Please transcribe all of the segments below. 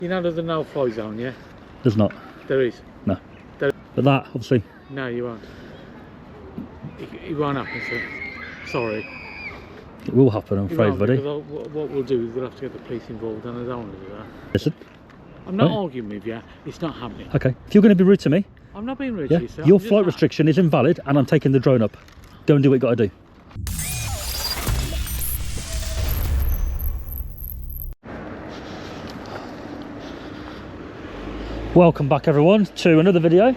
You know there's a no-fly zone, yeah? There's not. There is. No. There... But that, obviously. No, you won't. It won't happen, sir. Sorry. It will happen, I'm afraid, buddy. What we'll do is we'll have to get the police involved, and I don't want to do that. Listen. I'm not arguing with you. It's not happening. Okay. If you're going to be rude to me, I'm not being rude to you, sir. Your flight restriction is invalid, and I'm taking the drone up. Go and do what you got to do. Welcome back, everyone, to another video.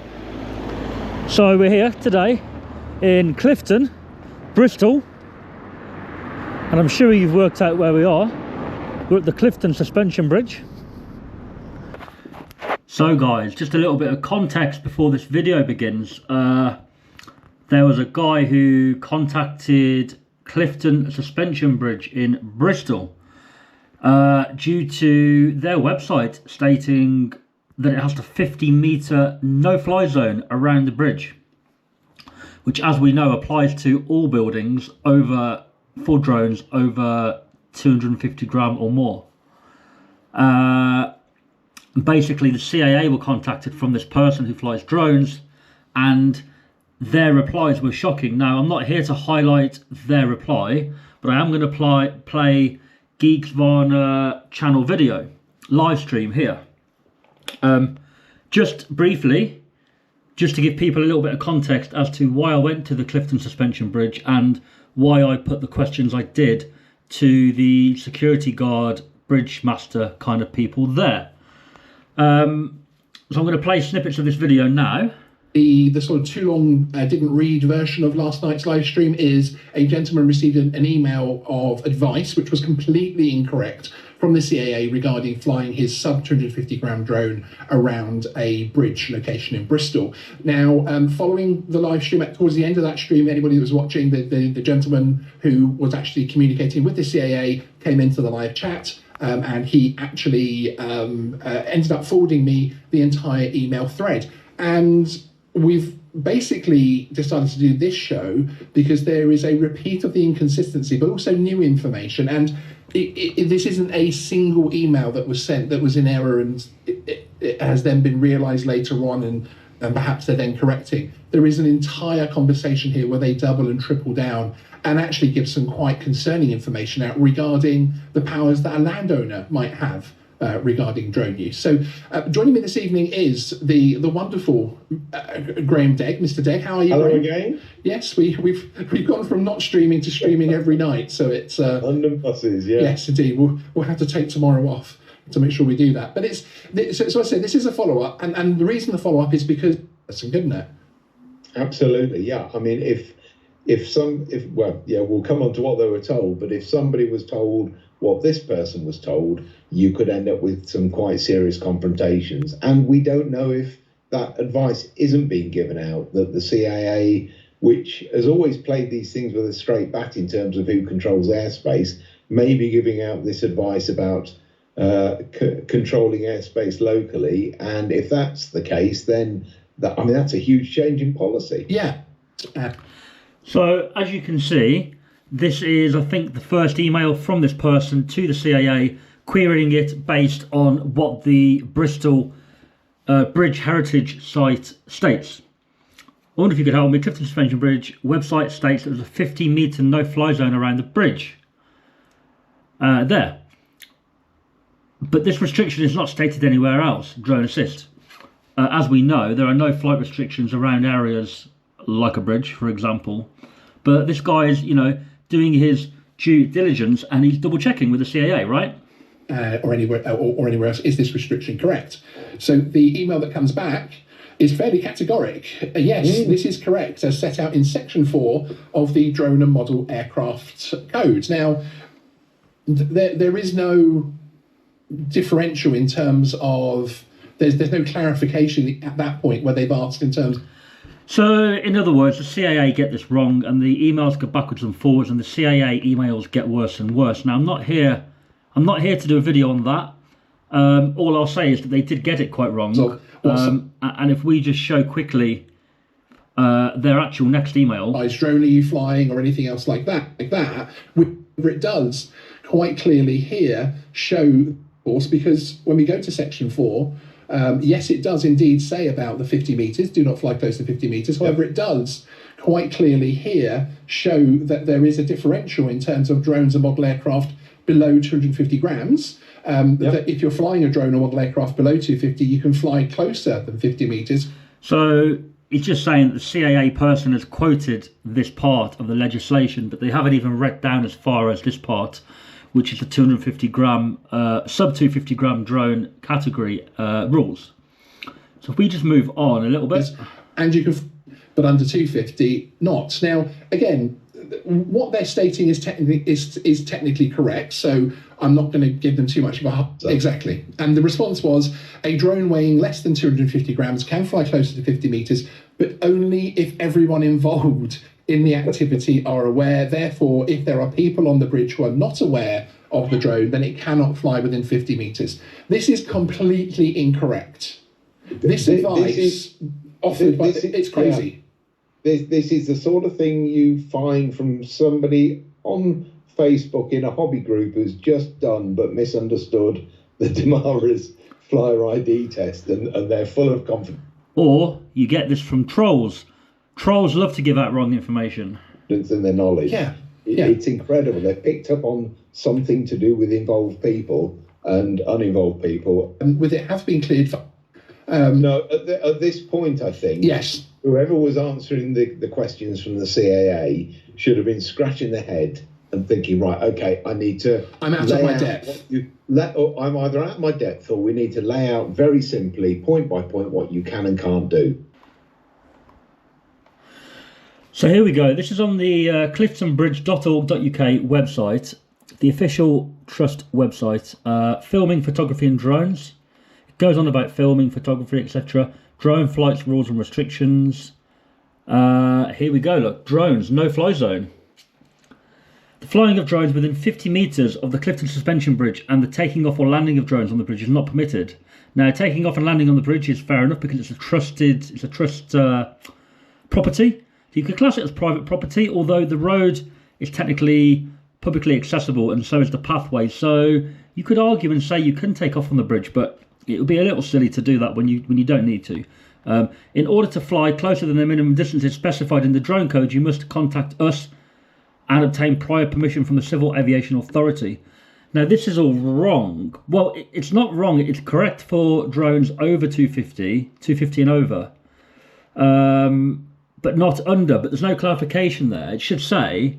So we're here today in Clifton, Bristol, and I'm sure you've worked out where we are. We're at the Clifton Suspension Bridge. So guys, just a little bit of context before this video begins. There was a guy who contacted Clifton Suspension Bridge in Bristol due to their website stating that it has a 50-metre no-fly zone around the bridge, which, as we know, applies to all buildings for drones over 250 gram or more. Basically, the CAA were contacted from this person who flies drones, and their replies were shocking. Now, I'm not here to highlight their reply, but I am going to play Geeks Varna channel video live stream here. Just briefly, just to give people a little bit of context as to why I went to the Clifton Suspension Bridge and why I put the questions I did to the security guard, bridge master kind of people there. So I'm going to play snippets of this video now. The sort of too long didn't read version of last night's live stream is a gentleman received an email of advice which was completely incorrect from the CAA regarding flying his sub 250 gram drone around a bridge location in Bristol. Now, following the live stream, towards the end of that stream, anybody that was watching, the gentleman who was actually communicating with the CAA came into the live chat. And he actually ended up forwarding me the entire email thread. And we've basically decided to do this show because there is a repeat of the inconsistency, but also new information. And this isn't a single email that was sent that was in error and it has then been realised later on and perhaps they're then correcting. There is an entire conversation here where they double and triple down and actually give some quite concerning information out regarding the powers that a landowner might have regarding drone use. So joining me this evening is the wonderful Graham Degg. Mr. Degg, how are you? Hello Graham? again. Yes, we've gone from not streaming to streaming every night. So it's London buses, yeah. Yes, indeed. We'll have to take tomorrow off to make sure we do that. But so I said this is a follow up, and the reason the follow up is because that's some good, isn't it? Absolutely, yeah. I mean, we'll come on to what they were told, but if somebody was told what this person was told, you could end up with some quite serious confrontations. And we don't know if that advice isn't being given out, that the CAA, which has always played these things with a straight bat in terms of who controls airspace, may be giving out this advice about controlling airspace locally. And if that's the case, then that's a huge change in policy. Yeah. So as you can see, this is, I think, the first email from this person to the CAA querying it based on what the Bristol Bridge Heritage site states. I wonder if you could help me. Clifton Suspension Bridge website states there's a 50-metre no-fly zone around the bridge. There. But this restriction is not stated anywhere else, drone assist. As we know, there are no flight restrictions around areas like a bridge, for example. But this guy is, doing his due diligence and he's double checking with the CAA, right? Or anywhere else, is this restriction correct? So the email that comes back is fairly categoric. Yes, this is correct, as set out in Section 4 of the Drone and Model Aircraft Code. Now, there is no differential in terms of there's no clarification at that point where they've asked in terms. So, in other words, the CAA get this wrong, and the emails go backwards and forwards, and the CAA emails get worse and worse. Now, I'm not here to do a video on that. All I'll say is that they did get it quite wrong. So, awesome. And if we just show quickly their actual next email. Drone, are you flying, or anything else like that, where it does quite clearly here show course, because when we go to section 4, yes, it does indeed say about the 50 metres, do not fly close to 50 metres. However, it does quite clearly here show that there is a differential in terms of drones and model aircraft below 250 grams. That if you're flying a drone or model aircraft below 250, you can fly closer than 50 metres. So it's just saying that the CAA person has quoted this part of the legislation, but they haven't even read down as far as this part, which is the 250 gram, sub 250 gram drone category rules. So if we just move on a little bit. And you can, but under 250, not. Now, again, what they're stating is technically correct, so I'm not going to give them too much of a... Exactly. And the response was, a drone weighing less than 250 grams can fly closer to 50 metres, but only if everyone involved in the activity are aware. Therefore, if there are people on the bridge who are not aware of the drone, then it cannot fly within 50 metres. This is completely incorrect. This advice offered by... It's crazy. Yeah. This is the sort of thing you find from somebody on Facebook in a hobby group who's just done but misunderstood the Damara's flyer ID test, and they're full of confidence. Or you get this from trolls. Trolls love to give out wrong information. In their knowledge. Yeah. It's incredible. They've picked up on something to do with involved people and uninvolved people. And with it have been cleared for... No, at this point, I think... Yes. Whoever was answering the questions from the CAA should have been scratching their head and thinking, right, okay, I need to... I'm out of my depth. I'm either out of my depth, or we need to lay out very simply, point by point, what you can and can't do. So here we go. This is on the cliftonbridge.org.uk website, the official trust website. Filming, photography and drones. It goes on about filming, photography, etc. Drone flights, rules and restrictions. Here we go, look. Drones, no fly zone. The flying of drones within 50 metres of the Clifton Suspension Bridge and the taking off or landing of drones on the bridge is not permitted. Now, taking off and landing on the bridge is fair enough because it's a trust property. So you could class it as private property, although the road is technically publicly accessible and so is the pathway. So you could argue and say you can take off on the bridge, but it would be a little silly to do that when you don't need to. In order to fly closer than the minimum distances specified in the drone code, you must contact us and obtain prior permission from the Civil Aviation Authority. Now, this is all wrong. Well, it's not wrong. It's correct for drones over 250 and over, but not under. But there's no clarification there. It should say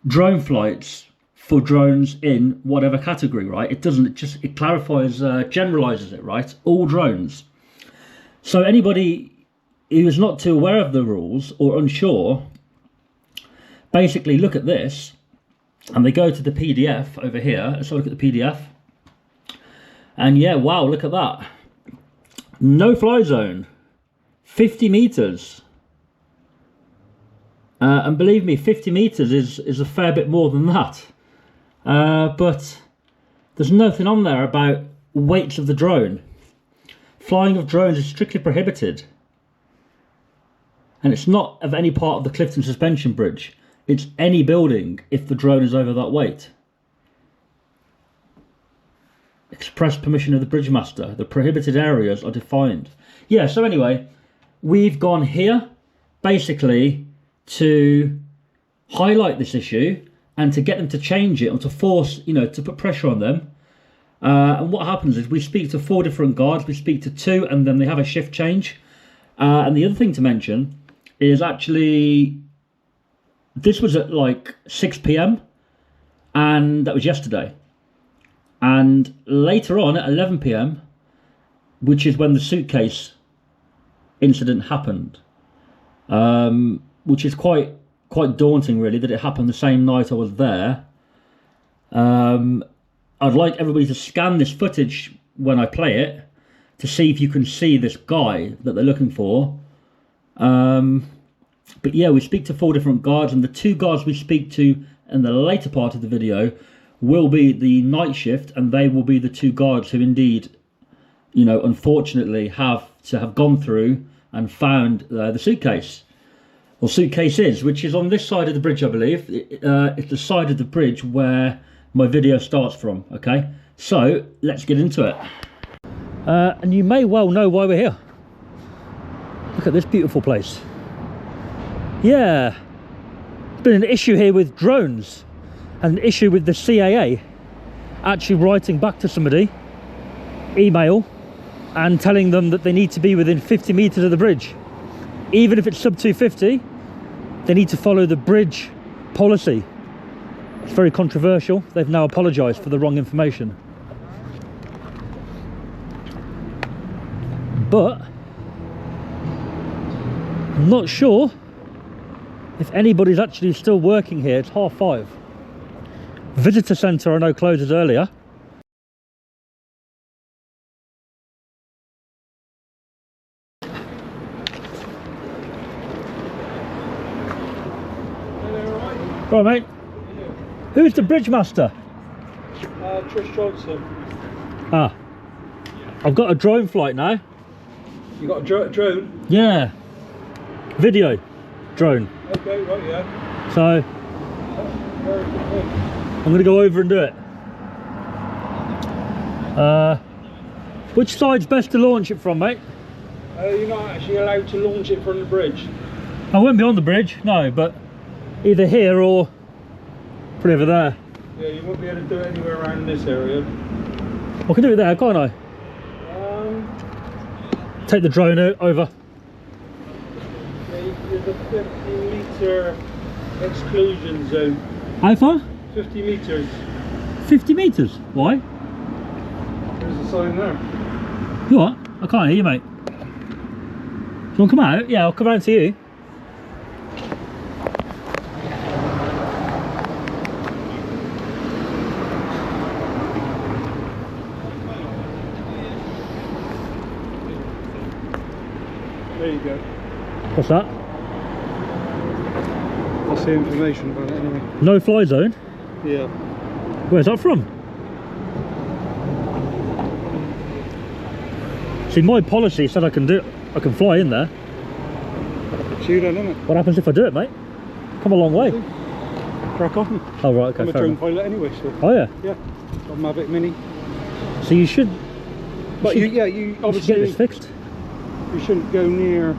drone flights for drones in whatever category, right? It doesn't, it clarifies, generalizes it, right? All drones. So anybody who is not too aware of the rules or unsure, basically look at this and they go to the PDF over here. Let's have a look at the PDF. And yeah, wow, look at that. No fly zone, 50 meters. And believe me, 50 meters is a fair bit more than that. But there's nothing on there about weights of the drone. Flying of drones is strictly prohibited. And it's not of any part of the Clifton Suspension Bridge. It's any building if the drone is over that weight. Express permission of the bridge master. The prohibited areas are defined. Yeah, so anyway, we've gone here basically to highlight this issue and to get them to change it, or to force, to put pressure on them. And what happens is we speak to 4 different guards, we speak to 2, and then they have a shift change. And the other thing to mention is actually, this was at like 6 p.m, and that was yesterday. And later on at 11 p.m, which is when the suitcase incident happened, which is quite daunting, really, that it happened the same night I was there. I'd like everybody to scan this footage when I play it to see if you can see this guy that they're looking for. But yeah, we speak to 4 different guards, and the 2 guards we speak to in the later part of the video will be the night shift, and they will be the 2 guards who indeed, unfortunately have gone through and found the suitcase. Or suitcases, which is on this side of the bridge, I believe. It's the side of the bridge where my video starts from, okay? So let's get into it. And you may well know why we're here. Look at this beautiful place. Yeah, there's been an issue here with drones, and an issue with the CAA actually writing back to somebody, email, and telling them that they need to be within 50 meters of the bridge. Even if it's sub 250, they need to follow the bridge policy. It's very controversial. They've now apologized for the wrong information. But I'm not sure if anybody's actually still working here. It's 5:30. Visitor centre I know closes earlier. Right, mate. Who's the bridge master? Trish Johnson. Ah, I've got a drone flight now. You got a drone? Yeah, video drone. Okay, right, yeah. So Very good thing. I'm going to go over and do it. Which side's best to launch it from, mate? You're not actually allowed to launch it from the bridge. I won't be on the bridge, no, but either here or put it over there. Yeah, you won't be able to do it anywhere around this area. I can do it there, can't I? Take the drone over. There's a 50-metre exclusion zone. How far? 50 metres. 50 metres. Why? There's a sign there. You what? I can't hear you, mate. Do you want to come out? Yeah, I'll come round to you. There you go. What's that? That's the information about it anyway. No fly zone? Yeah. Where's that from? See, my policy said I can fly in there. It's you then, isn't it? What happens if I do it, mate? Come a long way. Crack on. Oh, right, okay, I'm a fair drone enough. pilot anyway, so. Oh, yeah? Yeah. Got a Mavic Mini. So you should... But you you should obviously get this fixed. you shouldn't go near.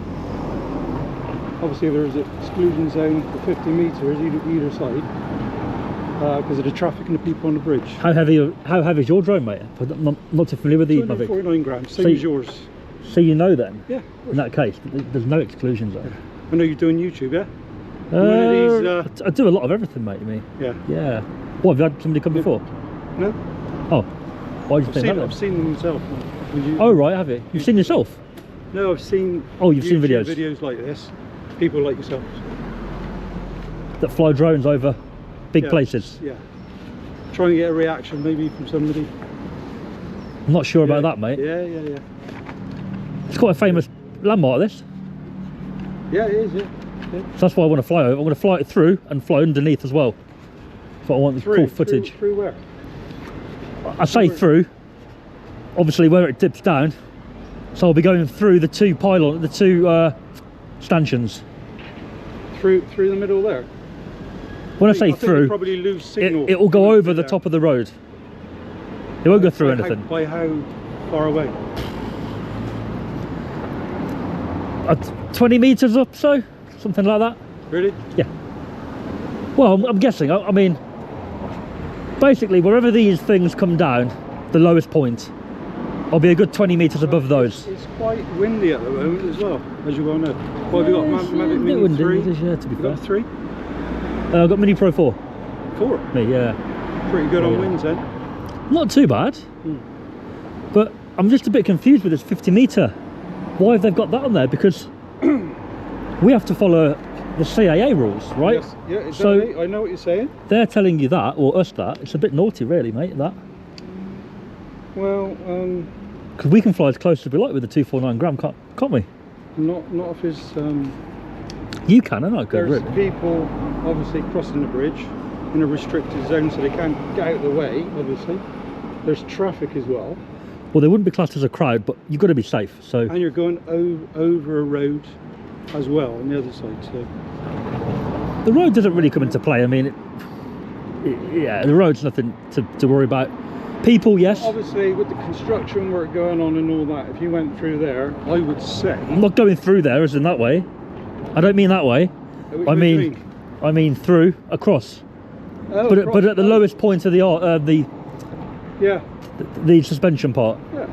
Obviously, there's an exclusion zone for 50 metres either side because of the traffic and the people on the bridge. How heavy is your drone, mate? I'm not too familiar with the Mavic. 249 grams, same So as yours. So you know then, Yeah. in that case, there's no exclusion zone. I know you're doing YouTube, yeah? One of these, I do a lot of everything, mate, me. Yeah. Yeah. What, have you had somebody come before? No? Oh. Why did you think that I've then? seen them myself. Oh, right, have you? You've seen yourself? No, I've seen. Oh, you've seen YouTube videos? videos like this. People like yourself. That fly drones over big Yeah. places? Yeah. Trying to get a reaction maybe from somebody. I'm not sure about that, mate. Yeah. It's quite a famous landmark, this. Yeah, it is, yeah. So that's why I want to fly over. I'm going to fly it through and fly underneath as well. That's what I want, cool footage. Through where? I say through, obviously where it dips down. So I'll be going through the two stanchions. Through the middle there? When I say think through, you probably lose signal. it will go over the there. top of the road. It won't go through anything. By how far away? 20 metres up, so something like that. Really? Yeah. Well, I'm guessing. I mean, basically, wherever these things come down, the lowest point, I'll be a good 20 metres above those. It's quite windy at the moment as well, as you well know. What have you got? Yeah, Mavic a bit Mini windy, 3? it is, yeah, to be You fair. got 3? I've got Mini Pro 4. 4? Me, yeah. Pretty good Yeah. on winds then. Not too bad. But I'm just a bit confused with this 50 metre. Why have they got that on there? Because we have to follow the CAA rules, right? Yes. Yeah, exactly. So I know what you're saying. they're telling you that, or us that. It's a bit naughty, really, mate, that. Well, Because we can fly as close as we like with the 249 gram, can't we? not if it's You can, and I could, there's really. people obviously crossing the bridge in a restricted zone, so they can't get out of the way. Obviously, there's traffic as well, Well, they wouldn't be classed as a crowd, but you've got to be safe. So and you're going over a road as well on the other side. So the road doesn't really come into play. I mean, yeah, the road's nothing to worry about. People, yes. Obviously, with the construction work going on and all that, if you went through there, I would say. I'm not going through there, as in that way. I don't mean that way. Which I way do you mean through, across. Oh, But at the lowest point of the yeah. the suspension part. Yeah.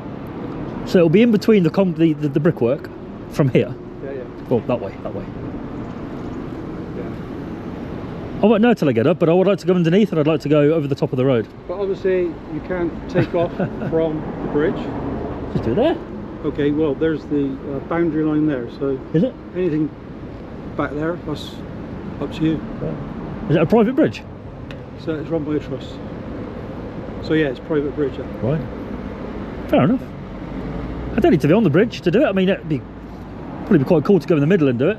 So it'll be in between the brickwork from here. Yeah, yeah. Well, that way. Yeah. I won't know till I get up, but I would like to go underneath and I'd like to go over the top of the road. But obviously, you can't take off from the bridge. Just do it there. Okay, well, there's the boundary line there, so Is it? anything back there, that's up to you. Is it a private bridge? So it's run by a trust. So yeah, it's private bridge. Yeah. Right. Fair enough. I don't need to be on the bridge to do it. I mean, it'd probably be quite cool to go in the middle and do it.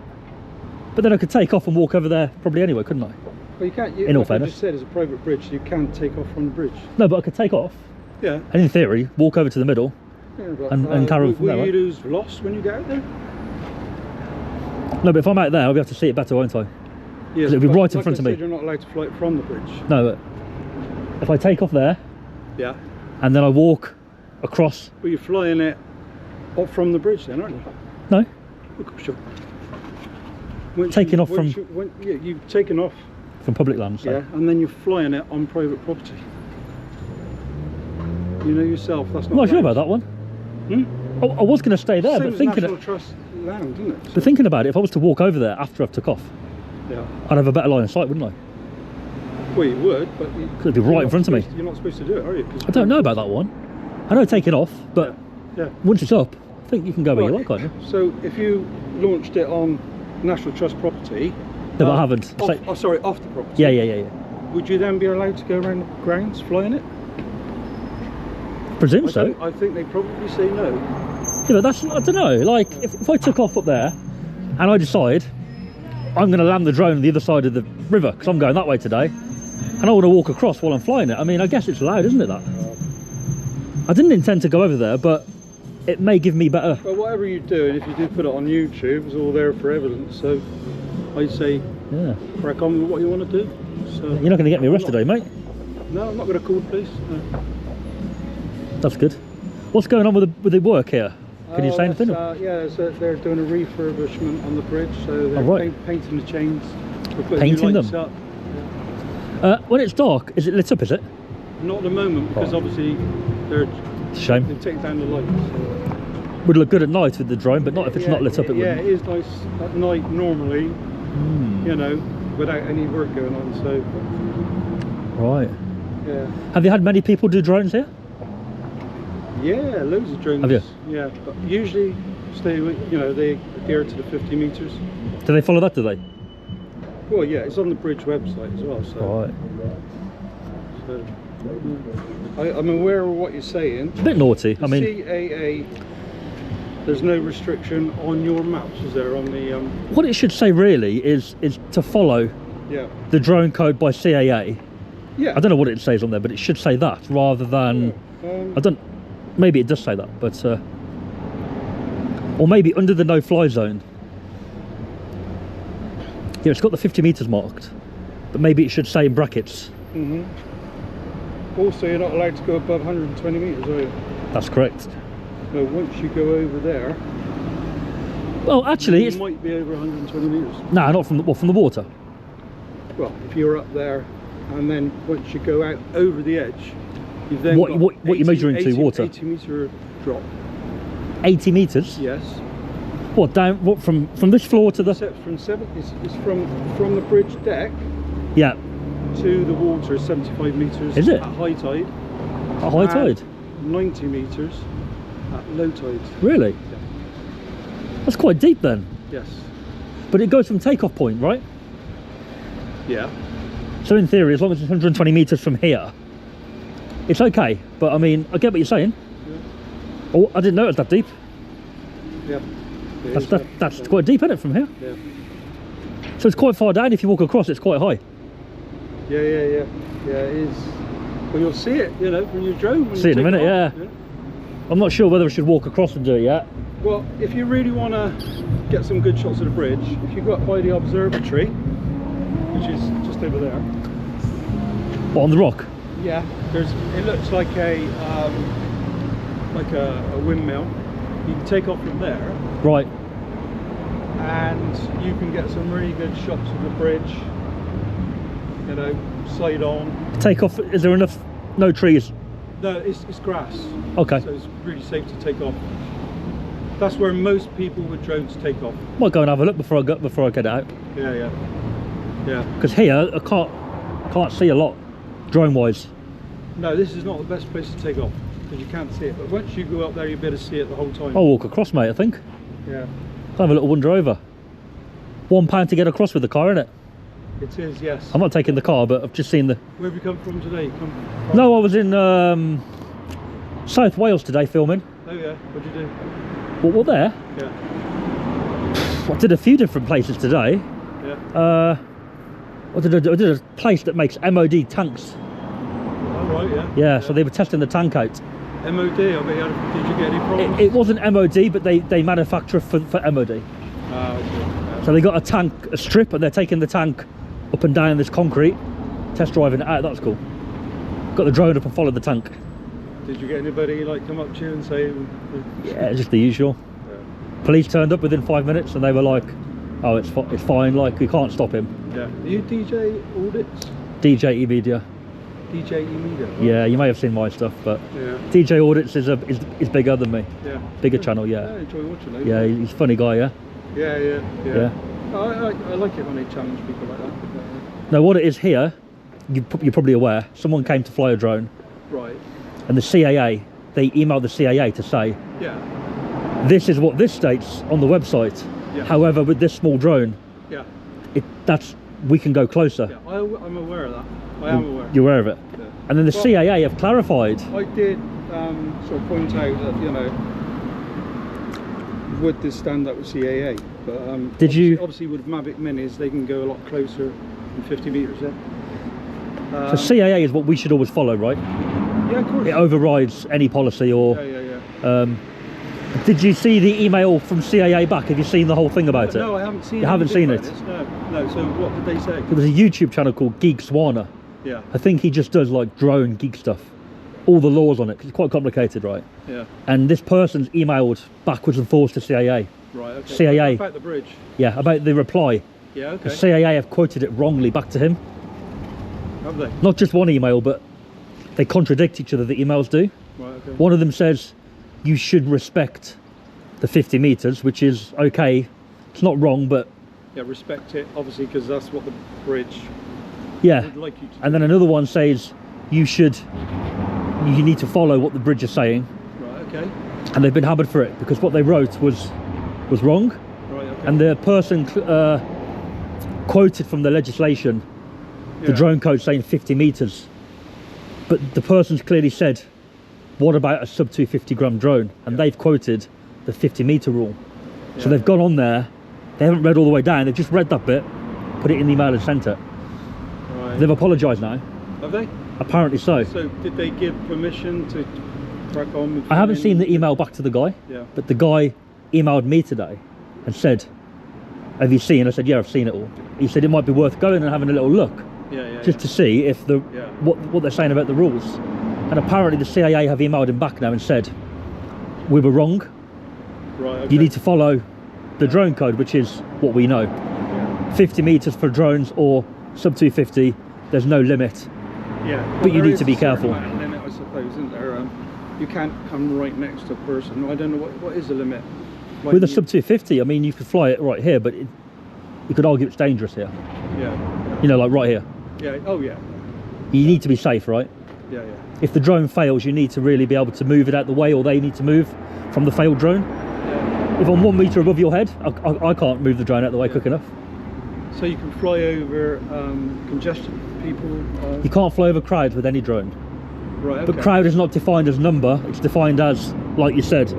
But then I could take off and walk over there probably anyway, couldn't I? Well, you can't. In all like I fairness. just said, it's a private bridge. You can take off from the bridge. No, but I could take off Yeah. and in theory walk over to the middle. Yeah, but, And carry on from there, will right? you lose lost when you get out there? No, but if I'm out there, I'll be able to see it better, won't I? Yes, it'll be but right in like front I of me. said, you're not allowed to fly it from the bridge. No, but if I take off there Yeah. and then I walk across. But you're flying it off from the bridge then, aren't you? No, Of course you're. Once Taking you- off once from- you- yeah, you've taken off, from public land. So. yeah, and then you're flying it on private property. You know yourself, that's not I'm not sure allowed. about that one. Hmm? I was going to stay there, Same but as thinking, National Trust land, isn't it? but thinking about it, if I was to walk over there after I've took off, Yeah. I'd have a better line of sight, wouldn't I? Well, you would, but you, Could be right you're in not front of me. supposed- You're not supposed to do it, are you? 'Cause I don't know about that one. I know taking off, but Yeah. once it's up, I think you can go where you Right. like, can't you? So if you launched it on National Trust property, No, but I haven't. Off, Say- oh, sorry, off the property. yeah. Would you then be allowed to go around the grounds flying it? Presume so. I think they probably say no. Yeah, but that's, I don't know, like, if I took off up there and I decide I'm going to land the drone on the other side of the river, because I'm going that way today, and I want to walk across while I'm flying it, I mean, I guess it's allowed, isn't it, that? I didn't intend to go over there, but it may give me better. But whatever you do, and if you do put it on YouTube, it's all there for evidence. So I'd say Yeah. crack on with what you want to do. So You're not going to get me arrested, today, mate? No, I'm not going to call the police. No. That's good. What's going on with the work here? Can you say anything? Yeah, so they're doing a refurbishment on the bridge, so they're Oh, right. painting the chains. They're putting Painting new lights them? up. When it's dark, is it lit up, is it? Not at the moment, because Oh. obviously It's a shame. they've taken down the lights. So. Would look good at night with the drone, but not if it's not lit up, it Yeah, wouldn't. it is nice at night normally, you know, without any work going on. So, Right. yeah. Have you had many people do drones here? Yeah, loads of drones. Have you? Yeah, but usually stay with, you know, they adhere to the 50 metres. Do they follow that, do they? Well, yeah, it's on the bridge website as well. So, Right. I'm aware of what you're saying. It's a bit naughty. I mean, CAA, there's no restriction on your maps, is there? On the what it should say really is to follow yeah, the drone code by CAA. yeah. I don't know what it says on there, but it should say that rather than I don't. Maybe it does say that, but or maybe under the no-fly zone. Yeah, it's got the 50 meters marked, but maybe it should say in brackets. Also, you're not allowed to go above 120 metres, are you? That's correct. No, once you go over there, Well, actually, you it's might be over 120 metres. no, not from from the water. Well, if you're up there, and then once you go out over the edge, you've then What- got what you're measuring to water? 80 metre drop. 80 meters. Yes. What down? What from this floor to the? Except from it's from the bridge deck Yeah, to the water is 75 metres. Is it? At high tide. at high tide. 90 metres at low tide. Really? That's quite deep then. Yes. But it goes from takeoff point, right? Yeah. So in theory, as long as it's 120 meters from here, it's okay. But I mean, I get what you're saying. Oh, I didn't know it was that deep. Yeah. It That's is, that's quite deep, isn't it, from here? Yeah. So it's quite far down. If you walk across, it's quite high. Yeah, it is. Well, you'll see it, you know, from your drone. when See you it in a take minute, off, I'm not sure whether I should walk across and do it yet. Well, if you really want to get some good shots of the bridge, if you go up by the observatory, which is just over there. What, on the rock? Yeah, it looks like a windmill. You can take off from there, Right. and you can get some really good shots of the bridge. You know, side on. Take off. Is there enough? No trees. No, it's grass. Okay. So it's really safe to take off. That's where most people with drones take off. Might go and have a look before I get out. Yeah. Because here I can't see a lot, drone wise. No, this is not the best place to take off because you can't see it. But once you go up there, you better see it the whole time. I'll walk across, mate. I think. Yeah. I'll have a little wander over. £1 to get across with the car, innit? It is, yes. I'm not taking the car, but I've just seen the. Where have you come from today? No, I was in South Wales today filming. Oh yeah. What'd you do? What there? Yeah. I did a few different places today. Yeah. What did I do? I did a place that makes MOD tanks. Oh right, yeah. Yeah, so they were testing the tank out. MOD, I bet did you get any problems? It wasn't MOD, but they manufacture for MOD. Ah, okay. Yeah. So they got a strip, and they're taking the tank up and down this concrete, test driving it out. That's cool. Got the drone up and followed the tank. Did you get anybody like come up to you and say? Yeah, just the usual. Yeah. Police turned up within 5 minutes, and they were like, "Oh, it's fine. Like, we can't stop him." Yeah. Are you DJ Audits? DJ E-Media. DJ E-Media? Right. Yeah, you may have seen my stuff, but Yeah. DJ Audits is bigger than me. Yeah. Bigger channel, yeah. I enjoy watching those. Yeah, he's a funny guy, yeah. Yeah. Yeah. I like it when they challenge people like that. Now, what it is here, you're probably aware, someone came to fly a drone, Right. and the CAA, they emailed the CAA to say, Yeah. this is what this states on the website. Yeah. However, with this small drone, Yeah. we can go closer. Yeah. I'm aware of that. I am aware. You're aware of it. Yeah. And then the Well, CAA have clarified. I did sort of point out that, you know, would this stand up with CAA? But Did you- obviously with Mavic Minis they can go a lot closer than 50 metres. Yeah. So CAA is what we should always follow, right? Yeah, of course. It overrides any policy or. Yeah. Did you see the email from CAA back? Have you seen the whole thing about it? No, I haven't seen. You haven't anything seen about it? this, No. So what did they say? There was a YouTube channel called Geek Swana. Yeah. I think he just does like drone geek stuff. All the laws on it, 'cause it's quite complicated, right? Yeah. And this person's emailed backwards and forwards to CAA. Right. Okay. CAA. About the bridge. Yeah, about the reply. Yeah. The Okay. CAA have quoted it wrongly back to him. Have they? Not just one email, but they contradict each other, the emails do. Right. Okay. One of them says, you should respect the 50 metres, which is okay. It's not wrong, but Yeah. Respect it, obviously, because that's what the bridge yeah. would like you to. And then another one says, you need to follow what the bridge is saying. Right. Okay. And they've been hammered for it because what they wrote was wrong. Right. Okay. And the person quoted from the legislation, the Yeah. drone code saying 50 metres. But the person's clearly said, what about a sub 250 gram drone? And they've quoted the 50 metre rule. So Yeah. they've gone on there, they haven't read all the way down, they've just read that bit, put it in the email and sent it. Right. They've apologised now, Have they? apparently so. So did they give permission to crack on with I haven't filming? seen the email back to the guy, Yeah. but the guy emailed me today and said, have you seen? I said, yeah, I've seen it all. He said it might be worth going and having a little look, Yeah. just to see if what they're saying about the rules. And apparently the CIA have emailed him back now and said, we were wrong, Right. Okay. you need to follow the drone code, which is what we know. Yeah. 50 metres for drones or sub 250, there's no limit. Yeah. But you there need is to be a certain careful. amount of limit, I suppose, isn't there? You can't come right next to a person. I don't know what is the limit. Like With a you- sub 250, I mean, you could fly it right here, but you could argue it's dangerous here. Yeah. You know, like right here. Yeah. Oh yeah. You need to be safe, right? Yeah. If the drone fails, you need to really be able to move it out the way, or they need to move from the failed drone. Yeah. If I'm 1 metre above your head, I can't move the drone out the way quick enough. So you can fly over congested people. You can't fly over crowds with any drone. Right. Okay. But crowd is not defined as number, it's defined as, like you said,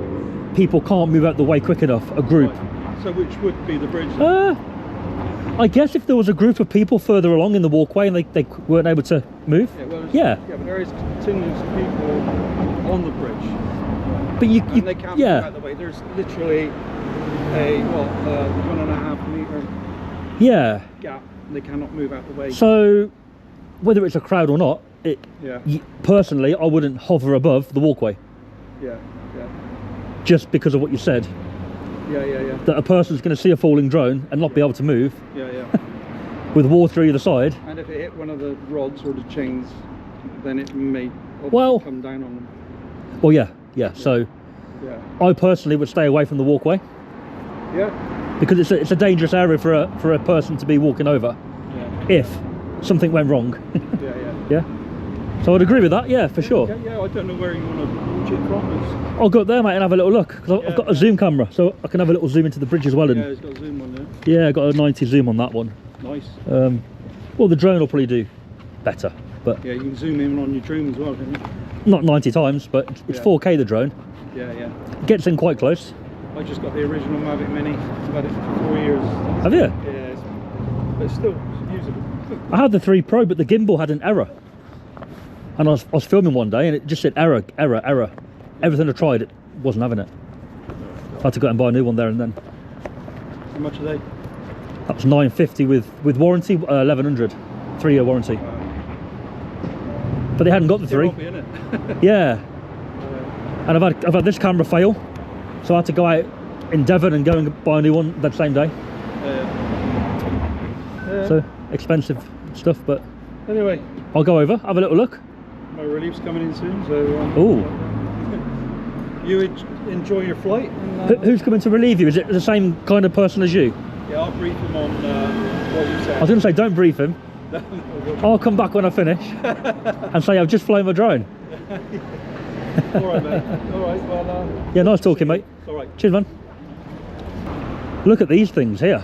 people can't move out the way quick enough, a group. Right. So which would be the bridge? Then? I guess if there was a group of people further along in the walkway and they weren't able to move, Yeah. Well, yeah. Yeah, but there is continuous people on the bridge. But you And they can't move yeah, out the way. There's literally a 1.5 metre yeah. gap. They cannot move out the way. So whether it's a crowd or not, Yeah. Personally, I wouldn't hover above the walkway Yeah. Yeah. just because of what you said. Yeah. Yeah. Yeah. That a person's going to see a falling drone and not be able to move Yeah. Yeah. with water either side. And if it hit one of the rods or the chains, then it may obviously Well- come down on them. Well, yeah. So Yeah. I personally would stay away from the walkway Yeah. because it's a dangerous area for a person to be walking over Yeah. if something went wrong. Yeah. Yeah. Yeah. So I'd agree with that. Yeah, for sure. Okay, yeah, I don't know where you want to watch it from. I'll go up there, mate, and have a little look because I've Yeah. got a zoom camera, so I can have a little zoom into the bridge as well. And Yeah, it's got a zoom on there. yeah, I got a 90 zoom on that one. Nice. Well, the drone will probably do better, but Yeah, you can zoom in on your drone as well, can you? not 90 times. But it's Yeah. 4K the drone. Yeah, yeah. It gets in quite close. I just got the original Mavic Mini. I've had it for 4 years. Have you? Yeah, but it's still usable. I had the 3 Pro, but the gimbal had an error. And I was filming one day, and it just said error. Everything I tried, it wasn't having it. I had to go out and buy a new one there and then. How much are they? That was $950 with warranty, 1100, 3-year warranty. But they hadn't got the 3. Hobby, innit? Yeah. And I've had this camera fail, so I had to go out in Devon and go and buy a new one that same day. Yeah. So expensive stuff, but Anyway, I'll go over, have a little look. my relief's coming in soon, so Ooh. you enjoy your flight. And, Who's coming to relieve you? Is it the same kind of person as you? Yeah, I'll brief him on what you I said. was going to say, don't brief him. I'll come back when I finish and say I've just flown my drone. All right, mate. All right, well... Yeah, nice talking, mate. all right. Cheers, man. Look at these things here.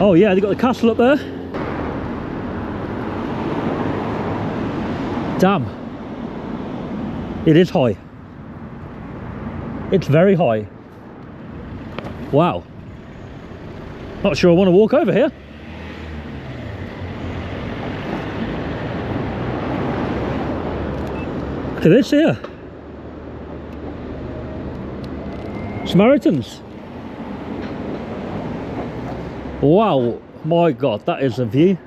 Oh yeah, they got the castle up there. Damn. It is high. It's very high. Wow. Not sure I want to walk over here. Look at this here. Samaritans. Wow, my God, that is a view.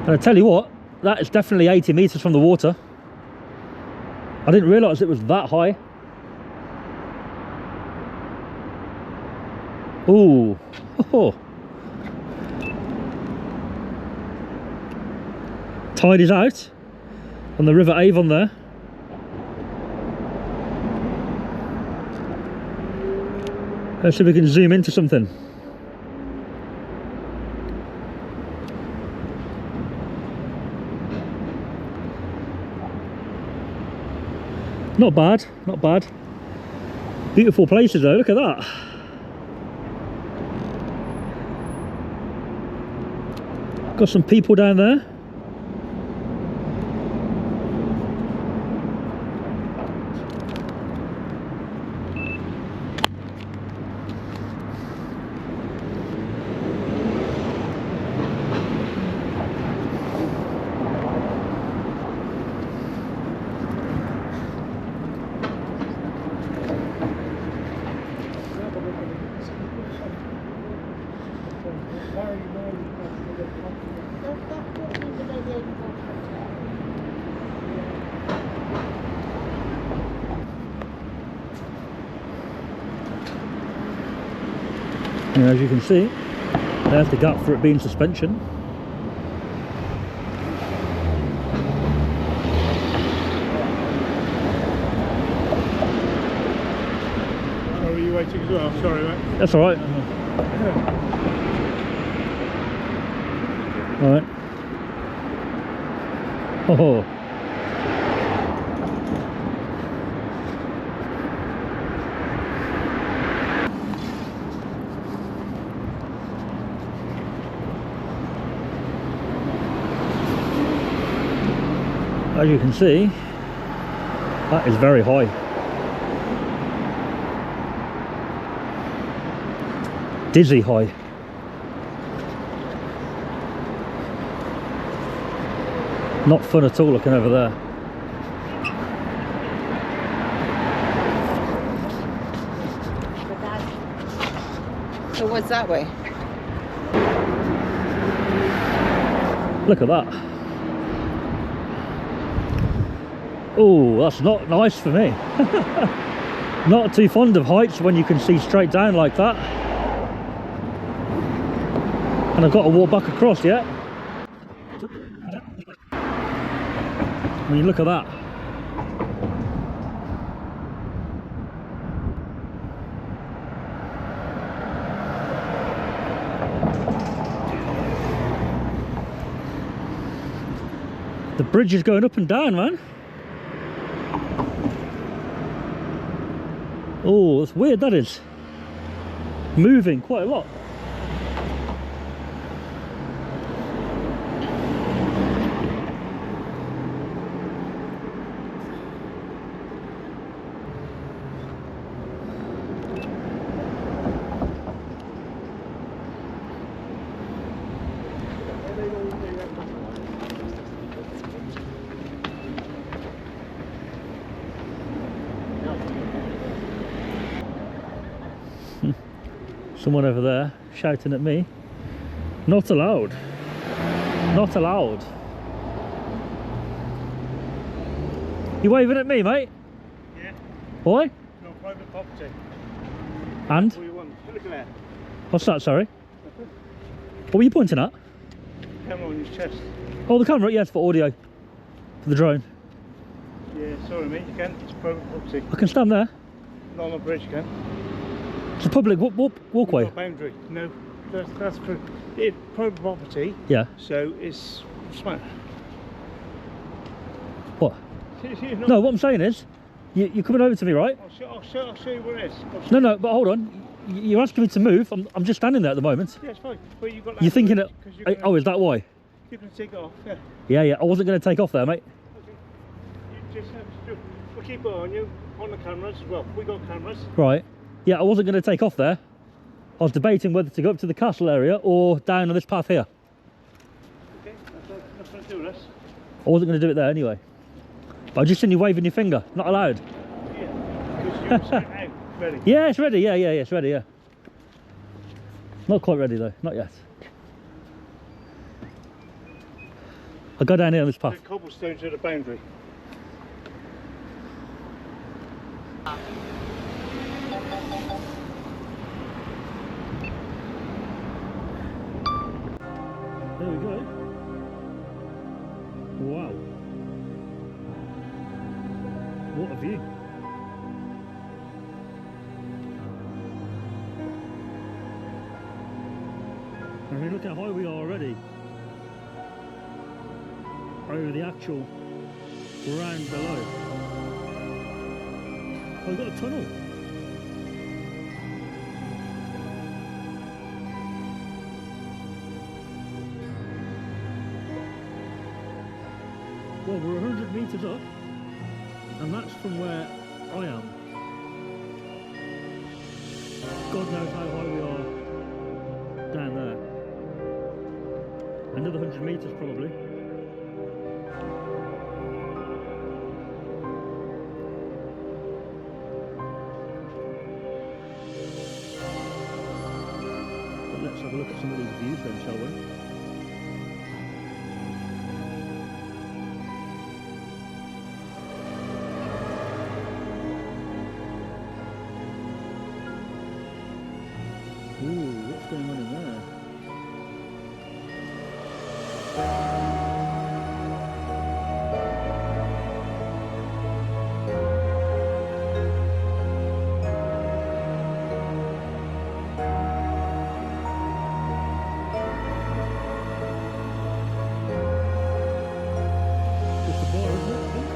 And I tell you what, that is definitely 80 meters from the water. I didn't realize it was that high. Ooh. Oh. Tide is out on the River Avon there. Let's see if we can zoom into something. Not bad, not bad. Beautiful places though, look at that. Got some people down there. And as you can see, there's the gap for it being suspension. Oh, are you waiting as well? Sorry, mate. That's alright. Alright. Oh. As you can see, that is very high. Dizzy high. Not fun at all looking over there. outwards that way. Look at that. Oh, that's not nice for me. Not too fond of heights when you can see straight down like that. And I've got to walk back across, yeah? I mean, look at that. The bridge is going up and down, man. Oh, that's weird, that is. Moving quite a lot. Someone over there shouting at me. Not allowed. Not allowed. You waving at me, mate? Yeah. Why? No private property. And? What do you want? Look at that. What's that, sorry? What were you pointing at? Camera on his chest. Oh, the camera, yes, for audio. For the drone. Yeah, sorry mate, you can't. It's private property. I can stand there. Not on the bridge, you can. It's a public walkway. No boundary. No, that's for private property. Yeah. So it's smart. What? No, what I'm saying is, you're coming over to me, right? I'll show you where it is. No, but hold on. You're asking me to move. I'm just standing there at the moment. Yeah, it's fine. But you've got You're thinking that... gonna, Oh, is that why? you're going to take it off, yeah. Yeah. I wasn't going to take off there, mate. Okay. You just have to... We'll keep an eye on you, on the cameras as well. We got cameras. Right. Yeah, I wasn't going to take off there. I was debating whether to go up to the castle area or down on this path here. Okay, that's nothing to do with us. I wasn't going to do it there anyway. But I just seen you waving your finger. Not allowed. Yeah, because you're straight out, ready. Yeah, it's ready. Yeah, it's ready, yeah. Not quite ready though. Not yet. I'll go down here on this path. The cobblestones are the boundary. There we go. Wow. What a view. I mean, look how high we are already. Over the actual ground below. Oh, we've got a tunnel. Well, we're 100 metres up, and that's from where I am. God knows how high we are down there. Another 100 metres probably. But let's have a look at some of these views then, shall we? Ooh, what's going on in there? Just a bar, isn't it, I think?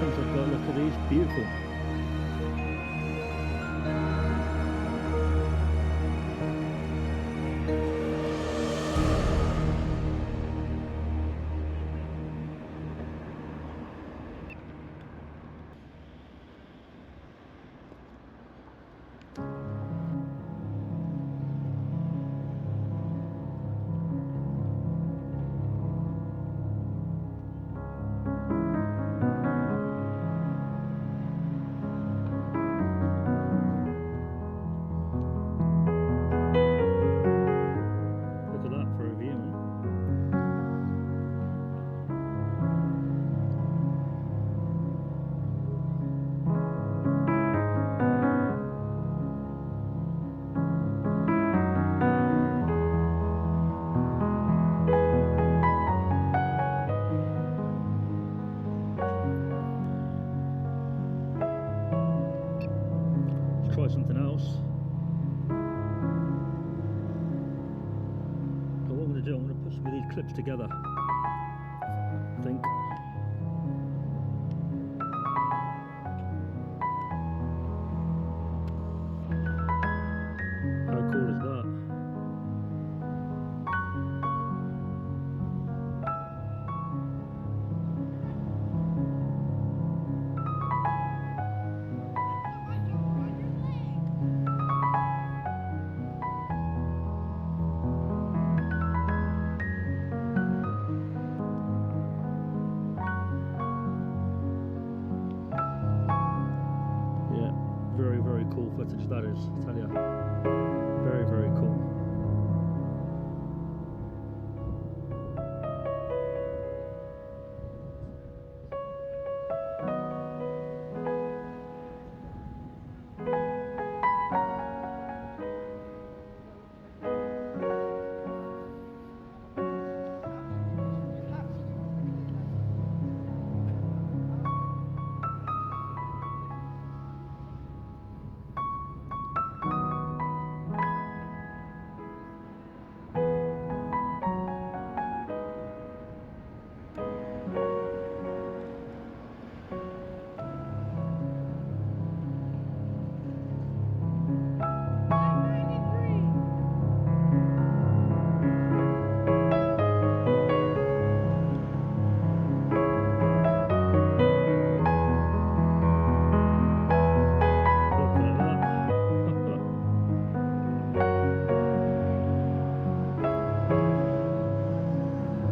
I've got a look at these, beautiful. clips together, I think. How cool is that? Very, very cool footage that is, I tell you. Very, very cool.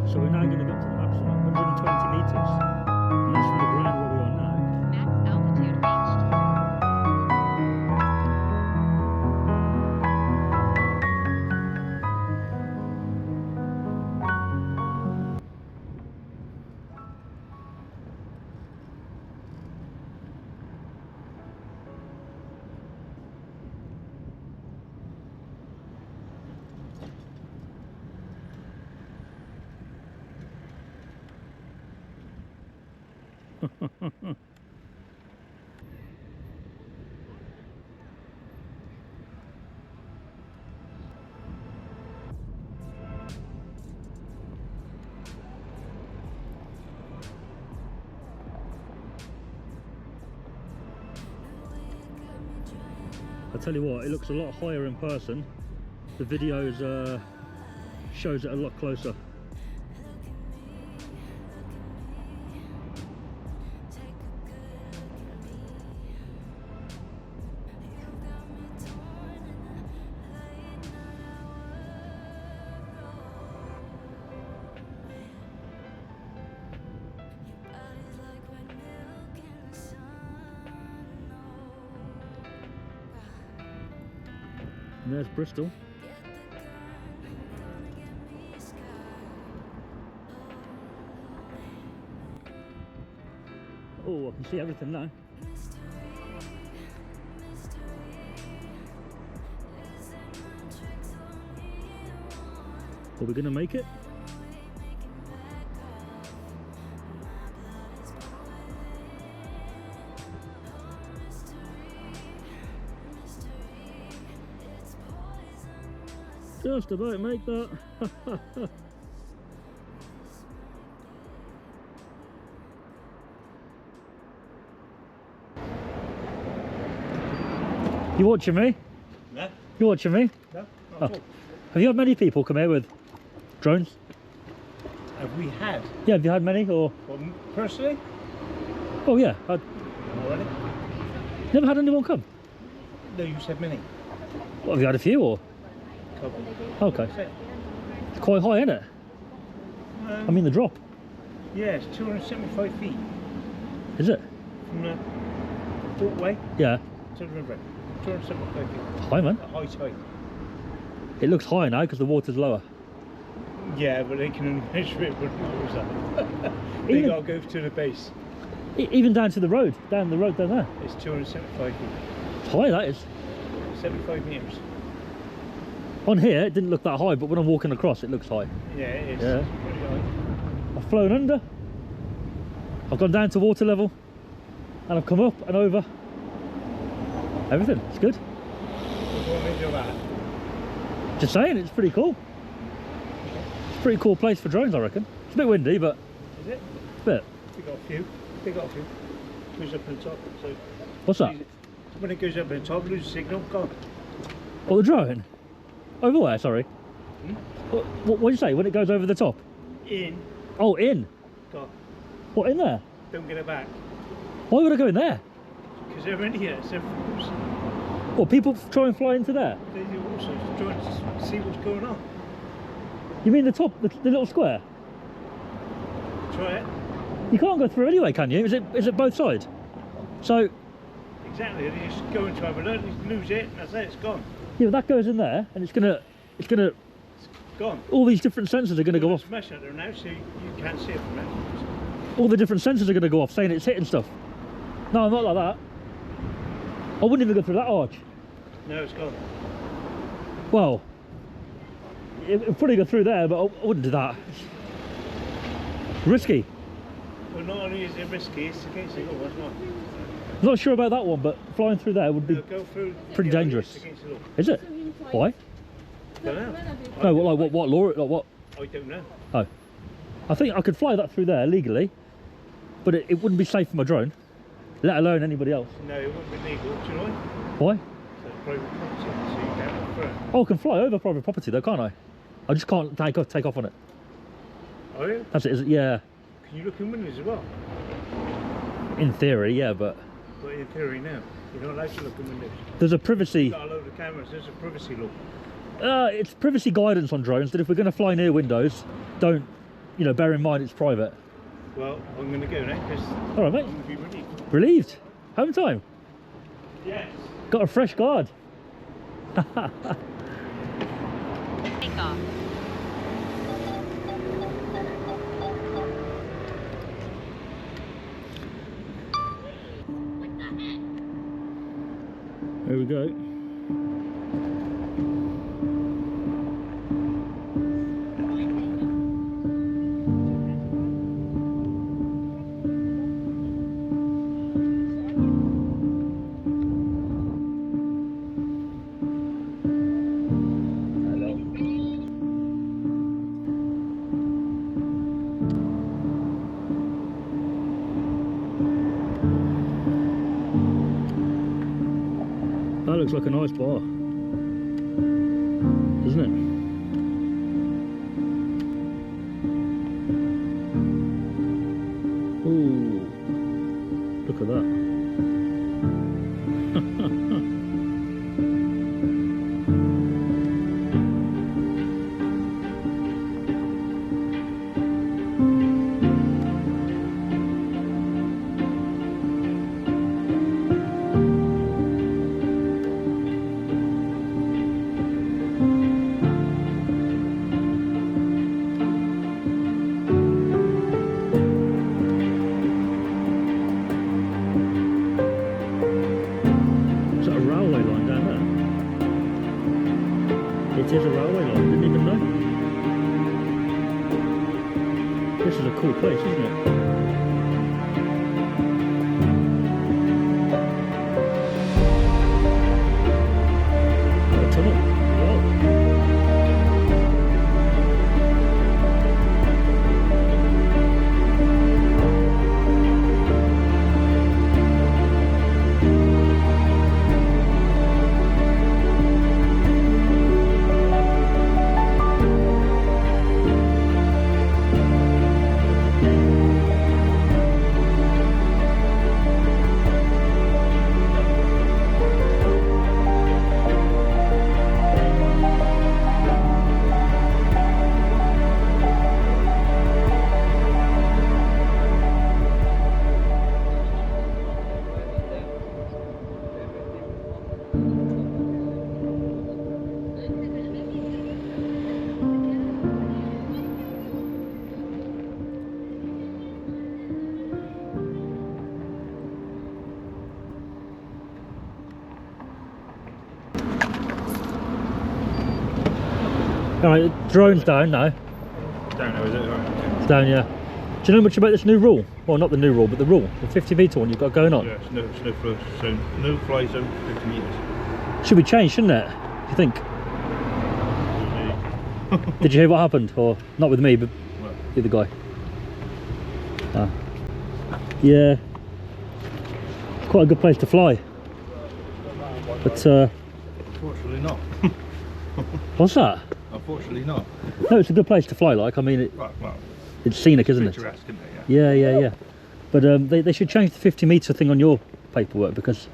So we're now going to go up to the maximum, 120 metres. And that's from the ground where we are now. Max altitude reached. I tell you what, it looks a lot higher in person. The videos shows it a lot closer. And there's Bristol. Oh, I can see everything now. Are we going to make it? Just about make that. You watching me? Yeah. You watching me? No, Oh. Have you had many people come here with drones? Have we had? Yeah, have you had many or? Well, personally? Oh yeah, Already? never had anyone come. No, you said many. What, have you had a few or? Couple. Okay. That's it. It's quite high, isn't it? I mean the drop. Yeah, it's 275 feet Is it? from the walkway Yeah. to the river. 275 feet. High, man. At high tide. It looks higher now because the water's lower. Yeah, but they can only measure it with what was that? They Even- gotta go to the base. Even down to the road, down there. It's 275 feet. It's high, that is. 75 metres. On here, it didn't look that high, but when I'm walking across, it looks high. Yeah, it is. Yeah. Pretty high. I've flown under. I've gone down to water level. And I've come up and over. Everything, it's good. What do you want me to do about it? Just saying, it's pretty cool. It's pretty cool place for drones, I reckon. It's a bit windy, but Is it? a bit. We got a few. We got a few. Goes up on top. So What's that? when it goes up on top, lose signal. Gone. Oh, the drone? Over where, sorry? Hmm? What do you say, when it goes over the top? In. Oh, in? Gone. What, in there? Don't get it back. Why would I go in there? Because they're in here. So Well, people try and fly into there? they do also trying to see what's going on. You mean the top, the little square? Try it. You can't go through anyway, can you? Is it both sides? So, Exactly. And you just go into have a look, you lose it, and that's it. It's gone. yeah, that goes in there, and it's gonna, Gone. all these different sensors are gonna go off. There's mesh out there now, so you can't see it from there. All the different sensors are gonna go off, saying it's hitting stuff. No, I'm not like that. I wouldn't even go through that arch. No, it's gone. Well, it'd probably go through there, but I wouldn't do that. Risky. Well, not only is it risky, it's against the law as well. I'm not sure about that one, but flying through there would be. They'll go through. pretty yeah, dangerous. It's against the law. Is it? Why? Don't know. No, what law? Like what? I don't know. Oh, I think I could fly that through there legally, but it wouldn't be safe for my drone, let alone anybody else. No, it wouldn't be legal. Do you know why? Why? So it's private property, so you can't go through. Oh, I can fly over private property though, can't I? I just can't take off on it. Oh yeah? That's it. Is it? Yeah. Can you look in windows as well? In theory, yeah, but But in theory now, you're not allowed to look in windows. there's a privacy. You've got a load of cameras, there's a privacy law. It's privacy guidance on drones that if we're going to fly near windows, don't, bear in mind it's private. Well, I'm going to go now because All right, mate. I'm going to be ready. Relieved. Home time. Yes. Got a fresh guard. Take off. There we go. That looks like a nice bar, doesn't it? Ooh, look at that. Is that a railway line down there? It is a railway line, didn't even know. This is a cool place, isn't it? What a tunnel. Wow. Alright, drone's down now. Don't know, is it? Right. It's down, yeah. Do you know much about this new rule? Well, not the new rule, but the rule. The 50 metre one you've got going on. Yeah, it's no fly zone. No fly zone, 50 metres. Should be changed, shouldn't it? Do you think? Did you hear what happened? Or not with me, but the other guy? Ah. Yeah. It's quite a good place to fly. But Unfortunately not. what's that? Unfortunately not. No, it's a good place to fly. Like, I mean, Right, well, it's scenic, isn't it? picturesque, isn't it? Yeah. Yeah. But they should change the 50 metre thing on your paperwork, because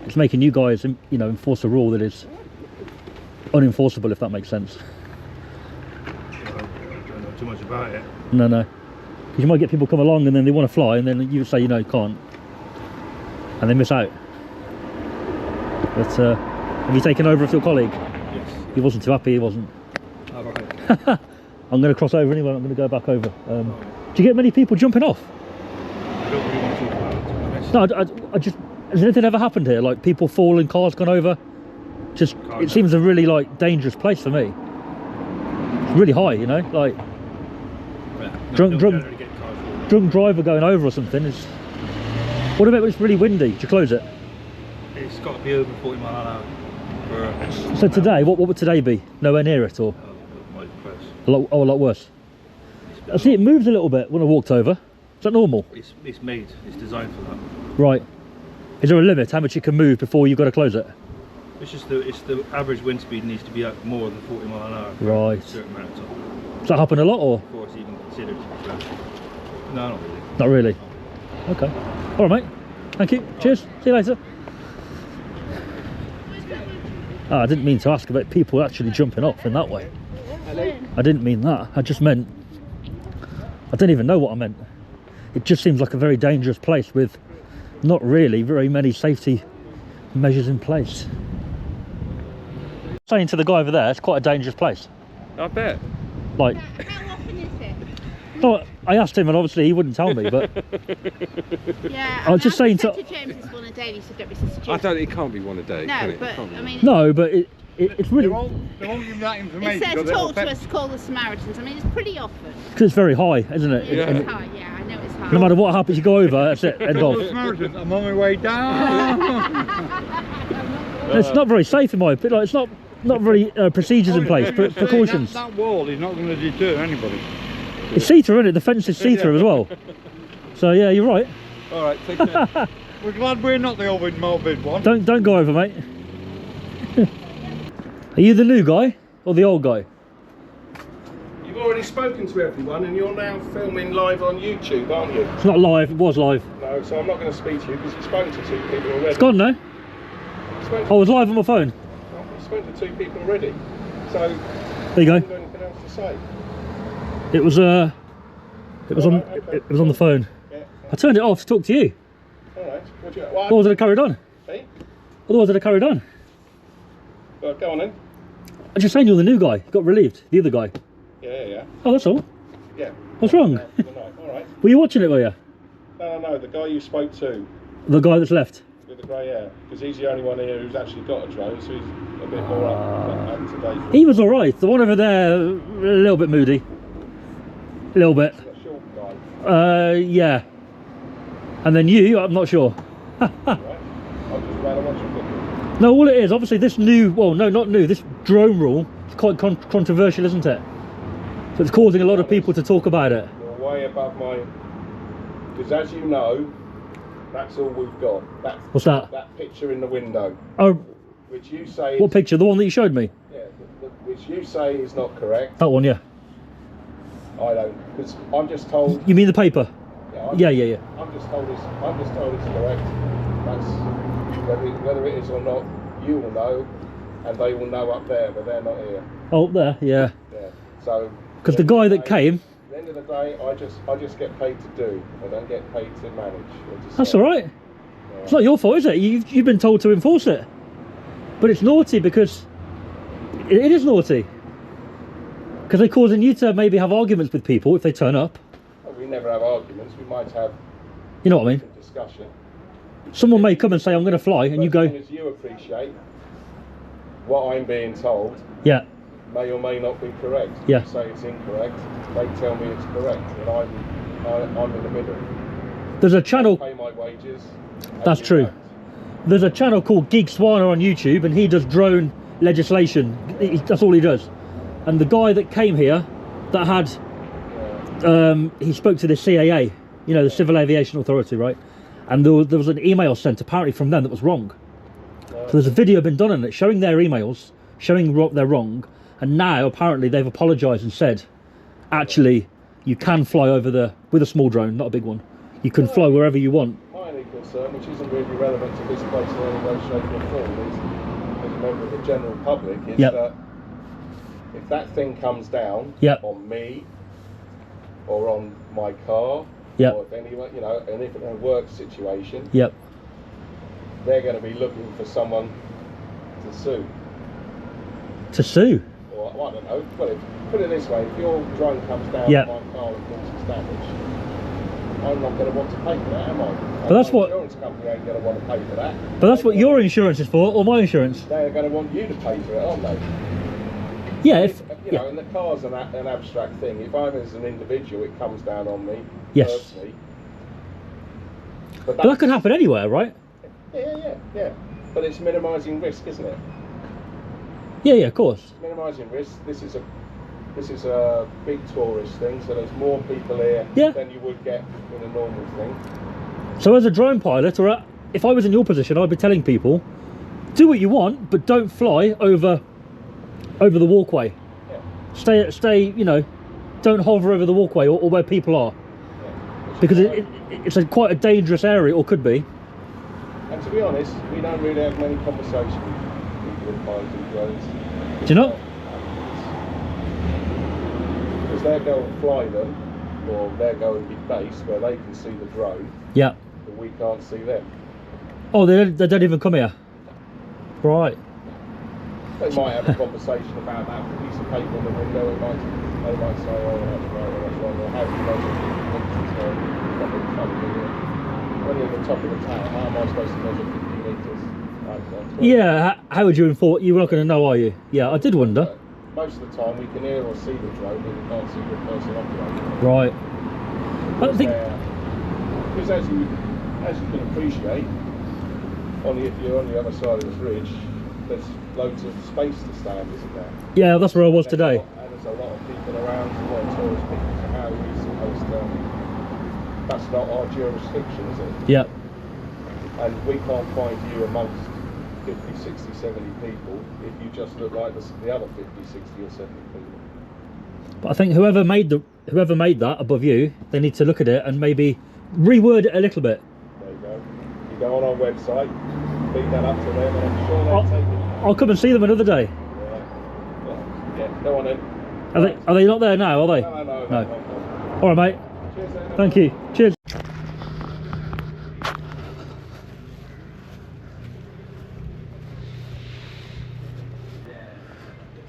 it's making you guys, you know, enforce a rule that is unenforceable, if that makes sense. I don't know too much about it. No. Because you might get people come along and then they want to fly, and then you say, you know, you can't, and they miss out. But have you taken over with your colleague? Yes. He wasn't too happy, he wasn't. Oh, right. I'm going to cross over anyway, I'm going to go back over. Do you get many people jumping off? I don't really want to talk about it, to be honest. No, I just, has anything ever happened here? Like people falling, cars gone over? Just, Oh, it no. seems a really like dangerous place for me. It's really high, you know, like Yeah. No, Drunk- don't drunk- generally get cars falling. drunk driver going over or something is. What about when it's really windy? Do you close it? It's got to be over 40 mile an hour for So today, what would today be? Nowhere near it, or my first. a lot worse? I see it moves a little bit when I walked over. Is that normal? It's made, it's designed for that. Right. Is there a limit how much it can move before you've got to close it? It's just the average wind speed needs to be at more than 40 mile an hour for Right. a certain amount of time Does that happen a lot, or before it's even considered. No, not really. not really? Okay. All right, mate. Thank you. Cheers. See you later. I didn't mean to ask about people actually jumping off in that way. I didn't mean that. I just meant, I don't even know what I meant. It just seems like a very dangerous place with not really very many safety measures in place. Saying to the guy over there, it's quite a dangerous place. I bet. Like, How often is it? no, I asked him and obviously he wouldn't tell me, but Yeah, I was just saying said to- James it's one a day, and he said don't be so stupid. I don't. It can't be one a day. can No, it? but Can't be. I mean, no, but it's really, They won't give that information. it says because they'll talk to affect- us, call the Samaritans. I mean, it's pretty often. because it's very high, isn't it? Yeah, And it's high. Yeah, I know it's high. no matter what happens, you go over, that's it, end Call of. the Samaritans, I'm on my way down. It's not very safe in my opinion. Like, it's not very procedures in place, precautions. That wall is not going to deter anybody. It's see-through, isn't it? The fence is see-through as well. So yeah, you're right. All right. Take care. We're glad we're not the old morbid one. Don't go over, mate. Are you the new guy or the old guy? You've already spoken to everyone and you're now filming live on YouTube, aren't you? It's not live. It was live. No, so I'm not going to speak to you because you've spoken to two people already. It's gone now. You've spoken I was live on my phone. you've spoken to two people already. So, There you have go. you got anything else to say? It was on the phone. Yeah. I turned it off to talk to you. Alright. Otherwise I'd have carried on. Hey? Otherwise I'd have carried on. Well, go on then. I'm just saying you're the new guy. You got relieved. The other guy. Yeah. Oh, that's all. Yeah. What's wrong? Alright. Were you watching it, were you? No, the guy you spoke to The guy that's left. with the grey hair. Because he's the only one here who's actually got a drone, so he's a bit more up to date. He was alright. The one over there, a little bit moody. A little bit. The short guy. Yeah. And then you, I'm not sure. Right? I'll just rather watch him. No, all it is, obviously this new, well, no, not new, this drone rule is quite controversial, isn't it? So it's causing a lot of people to talk about it. You're way above my... Because as you know, that's all we've got. What's that? That picture in the window, Oh, which you say... what is, picture? The one that you showed me? Yeah, which you say is not correct. That one, yeah. I don't, because I'm just told... You mean the paper? I'm Yeah. I'm just told it's correct. That's... Whether it is or not, you will know, and they will know up there, but they're not here. Oh, there, yeah. Yeah. So... Because the guy that came, At the end of the day, I just get paid to do. I don't get paid to manage. Or to that's sell. alright. It's not your fault, is it? You've been told to enforce it. But it's naughty because... It is naughty. Because they're causing you to maybe have arguments with people if they turn up. Well, we never have arguments. We might have You know what I mean? some discussion. Someone may come and say, I'm going to fly, and But you as go, long as you appreciate what I'm being told yeah, may or may not be correct. Yeah. You say it's incorrect. They tell me it's correct, and I'm in the middle. there's a channel, Pay my wages. and that's you true. don't. There's a channel called Geek Swana on YouTube, and he does drone legislation. That's all he does. and the guy that came here that had he spoke to the CAA, you know, the Civil Aviation Authority, right? And there was an email sent apparently from them that was wrong. So there's a video been done on it showing their emails, showing they're wrong, and now apparently they've apologised and said, actually, you can fly over with a small drone, not a big one. You can fly wherever you want. My only concern, which isn't really relevant to this place in any way, shape or form, is, as a member of the general public, is that if that thing comes down on me or on my car, or if anyone, you know, and if in a work situation, they're going to be looking for someone to sue. To sue? Or, I don't know. Well, put it this way: if your drone comes down on my car and causes damage, I'm not going to want to pay for that, am I? But that's what insurance company ain't going to want to pay for that. But that's what your insurance is for, or my insurance. They're going to want you to pay for it, aren't they? Yeah, if you know, and the car's an abstract thing. If I'm as an individual, it comes down on me personally. But that could happen anywhere, right? Yeah. But it's minimising risk, isn't it? Yeah, of course. Minimising risk. This is a big tourist thing, so there's more people here than you would get in a normal thing. So as a drone pilot, or if I was in your position, I'd be telling people, do what you want, but don't fly over the walkway. Stay, you know, don't hover over the walkway or where people are, because it's quite a dangerous area, or could be. And to be honest, we don't really have many conversations with people in piloting drones. Do you not? Because they'll go and fly them, or they'll go and be based where they can see the drone. Yeah. But we can't see them. Oh, they don't even come here. Right. They might have a conversation about that piece of paper in the window. They might say, oh, that's right, or that's wrong, or how do you measure meters? When you're at the top of the tower, how am I supposed to measure 50 metres? Yeah, how would you enforce? You're not going to know, are you? Yeah, I did wonder. Most of the time we can hear or see the drone, but we can't see the person operating it. Right. I think... Because as you can appreciate, if you're on the other side of this ridge, there's loads of space to stand, isn't there? Yeah, that's where I was today. And there's a lot of people around, a lot of tourist people, so how are we supposed to... That's not our jurisdiction, is it? Yeah. And we can't find you amongst 50, 60, 70 people if you just look like the other 50, 60 or 70 people. But I think whoever made that above you, they need to look at it and maybe reword it a little bit. There you go. You go on our website, feed that up to them, and I'm sure they'll take it. I'll come and see them another day. Yeah, go on then. Are they not there now, are they? No. All right, mate. Cheers then. Thank you. Cheers.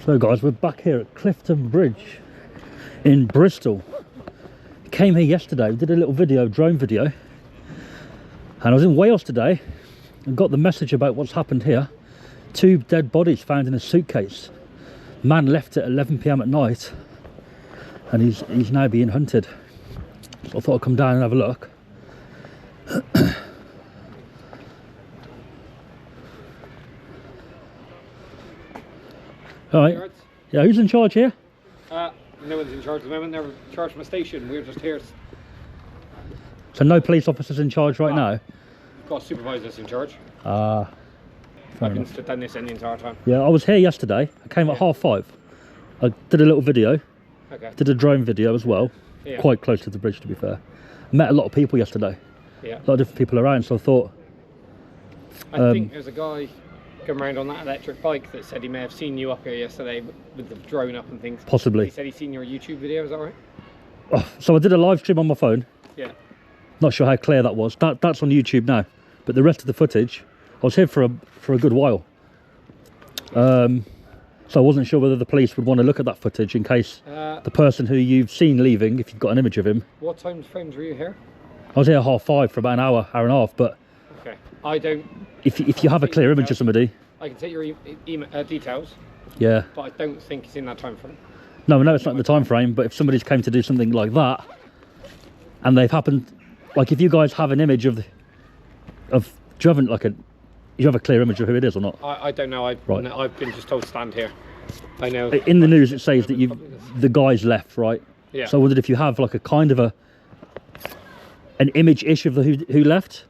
So guys, we're back here at Clifton Bridge in Bristol. Came here yesterday, did a little drone video, and I was in Wales today and got the message about what's happened here. 2 dead bodies found in a suitcase. Man left at 11 PM at night, and he's now being hunted. So I thought I'd come down and have a look. All right. Yeah, who's in charge here? No one's in charge at the moment. They're in charge from a station. We're just here. So no police officers in charge right now? We've got supervisors in charge. Fair I've enough. been done this in the entire time. Yeah, I was here yesterday. I came at 5:30. I did a little video. Okay. Did a drone video as well. Yeah. Quite close to the bridge, to be fair. Met a lot of people yesterday. Yeah. A lot of different people around, so I thought... I think there's a guy come around on that electric bike that said he may have seen you up here yesterday with the drone up and things. Possibly. He said he's seen your YouTube video, is that right? Oh, so I did a live stream on my phone. Yeah. Not sure how clear that was. That's on YouTube now. But the rest of the footage, I was here for a good while. So I wasn't sure whether the police would want to look at that footage in case the person who you've seen leaving, if you've got an image of him. What time frames were you here? I was here at 5:30 for about an hour and a half, but... Okay. I don't... If you have a clear image of somebody... I can take your details. Yeah. But I don't think it's in that time frame. No, it's not in the time frame, but if somebody's came to do something like that, and they've happened... Like, if you guys have an image of... Do you have a clear image of who it is or not? I don't know. I've been just told to stand here. I know. In the news, it says that the guy's left, right? Yeah. So I wondered if you have like a kind of an image-ish of who left,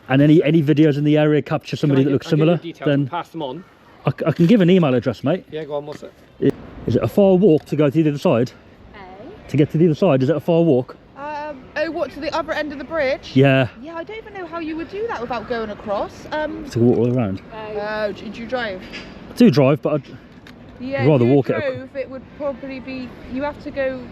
and any videos in the area capture somebody that looks similar. Then pass them on. I can give an email address, mate. Yeah, go on. What's it? Is it a far walk to go to the other side? To get to the other side, is it a far walk? Oh, what, to the other end of the bridge? Yeah. Yeah, I don't even know how you would do that without going across. To walk all around. Oh, do you drive? I do drive, but Yeah, I'd rather if you walk drove, it would probably be, you have to go...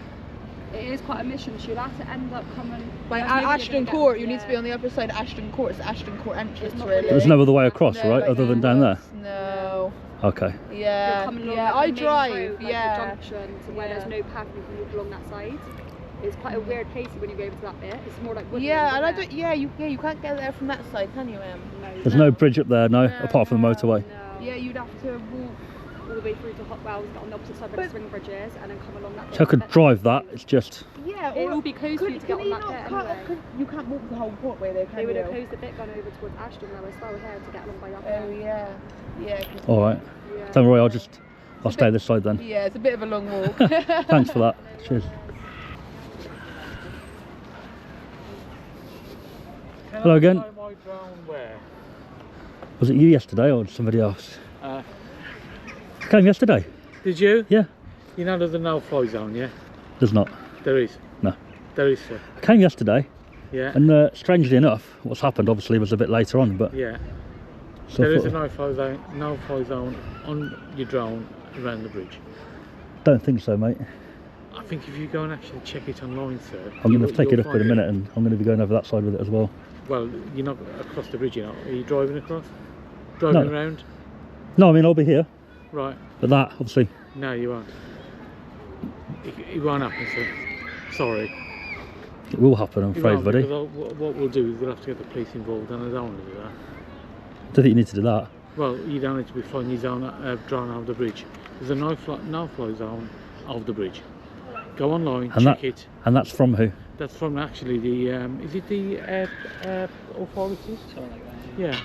It is quite a mission. You'll have to end up coming... By Ashton Court, you need to be on the other side of Ashton Court. It's the Ashton Court entrance, really. There's no other way across, No, right, like other than down there? No. Okay. Yeah, yeah, I drive, road, like yeah. the junction to where there's no path you can walk along that side. It's quite a weird place when you go over to that bit. It's more like woodland, Yeah, and I isn't it? don't. Yeah, you can't get there from that side, can you, Em? There's no bridge up there, no, apart from the motorway. Yeah, you'd have to walk all the way through to Hot Wells, get on the opposite side where the swing bridge is, and then come along that bit. So I could drive that. It's just. Yeah, it will be closed for you to get on that bit anyway. You can't walk the whole portway though, can They you? would have closed the bit going over towards Ashton though as well here to get along by that bit. Oh yeah, yeah. All right. Don't worry, I'll stay this side then. Yeah, it's a bit of a long walk. Thanks for that. Cheers. Hello again. Was it you yesterday or somebody else? Came yesterday. Did you? Yeah. You know there's a no-fly zone, yeah? There's not. There is. No. There is, sir. I came yesterday. Yeah. And strangely enough, what's happened obviously was a bit later on, but yeah. So there is a no-fly zone on your drone around the bridge. Don't think so, mate. I think if you go and actually check it online, sir. I'm going to take it up in a minute, and I'm going to be going over that side with it as well. Well, you're not across the bridge, you know. Are you driving across? Driving around? No, I mean I'll be here. Right. But that, obviously. No, you won't. It won't happen, sir. Sorry. It will happen, I'm afraid, buddy. What we'll do is we'll have to get the police involved, and I don't want to do that. I don't think you need to do that. Well, you don't need to be flying your drone over the bridge. There's a no-fly zone over the bridge. Go online, And check it. And that's from who? That's from actually the, is it the authorities? Something like that. Yeah.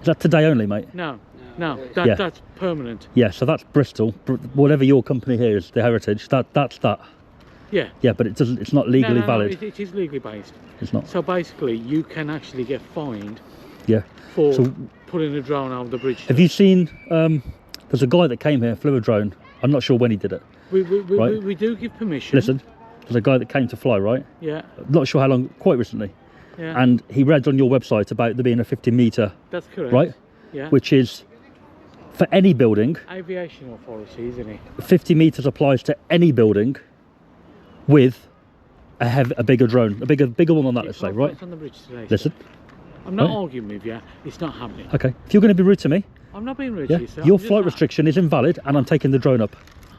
Is that today only, mate? No, that's permanent. Yeah, so that's Bristol. Whatever your company here is, the Heritage, that's that. Yeah. Yeah, but it's not legally valid. It is legally based. It's not. So basically, you can actually get fined. Yeah. For putting a drone over the bridge. Have you seen? There's a guy that came here, flew a drone. I'm not sure when he did it. We do give permission. Listen, there's a guy that came to fly, right? Yeah. I'm not sure how long, quite recently. Yeah. And he read on your website about there being a 50-metre. That's correct. Right? Yeah. Which is for any building. Aviation authority, isn't it? 50 metres applies to any building with a bigger drone, a bigger one on that, let's say, right? It's on the bridge today. Listen. I'm not arguing with you. It's not happening. Okay. If you're going to be rude to me, I'm not being rude to you, sir. Your flight restriction is invalid, and I'm taking the drone up.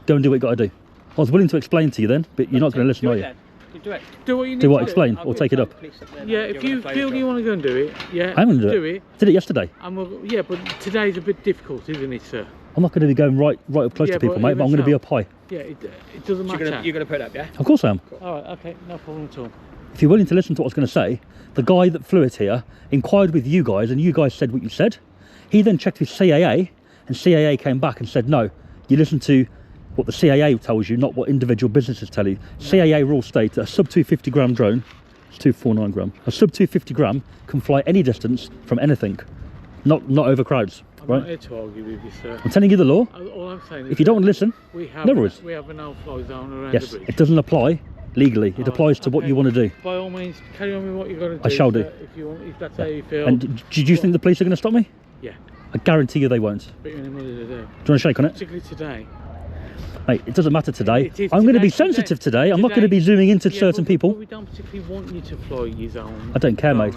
Go and do what you got to do. I was willing to explain to you then, but you're not going to listen, are you? Do it. Do what you need do what? to Explain do. or take it up? Yeah, if you feel you want to go and do it, yeah, I'm going to do it. Did it yesterday. Yeah, but today's a bit difficult, isn't it, sir? I'm not going to be going right up close to people, mate, but I'm going to be up high. Yeah, it doesn't matter. You're going to put it up, yeah? Of course I am. All right, okay, no problem at all. If you're willing to listen to what I was going to say, the guy that flew it here inquired with you guys, and you guys said what you said. He then checked with CAA, and CAA came back and said, no, you listen to what the CAA tells you, not what individual businesses tell you. CAA rules state that a sub 250 gram drone, it's 249 gram, a sub 250 gram can fly any distance from anything, not over crowds. I'm right? not here to argue with you, sir. I'm telling you the law. All I'm saying is if you don't want to listen, we have a no-fly zone around yes, the bridge. it doesn't apply legally. It applies to what you want to do. By all means, carry on with what you're going to do. I shall do. If you want, if that's how you feel. And do you think the police are going to stop me? Yeah. I guarantee you they won't. But you're in the middle of the day. Do you want to shake on it? Particularly today. Mate, it doesn't matter today. It is I'm going to today, be sensitive today. I'm not going to be zooming into certain people. But we don't particularly want you to fly your zone. I don't care, mate.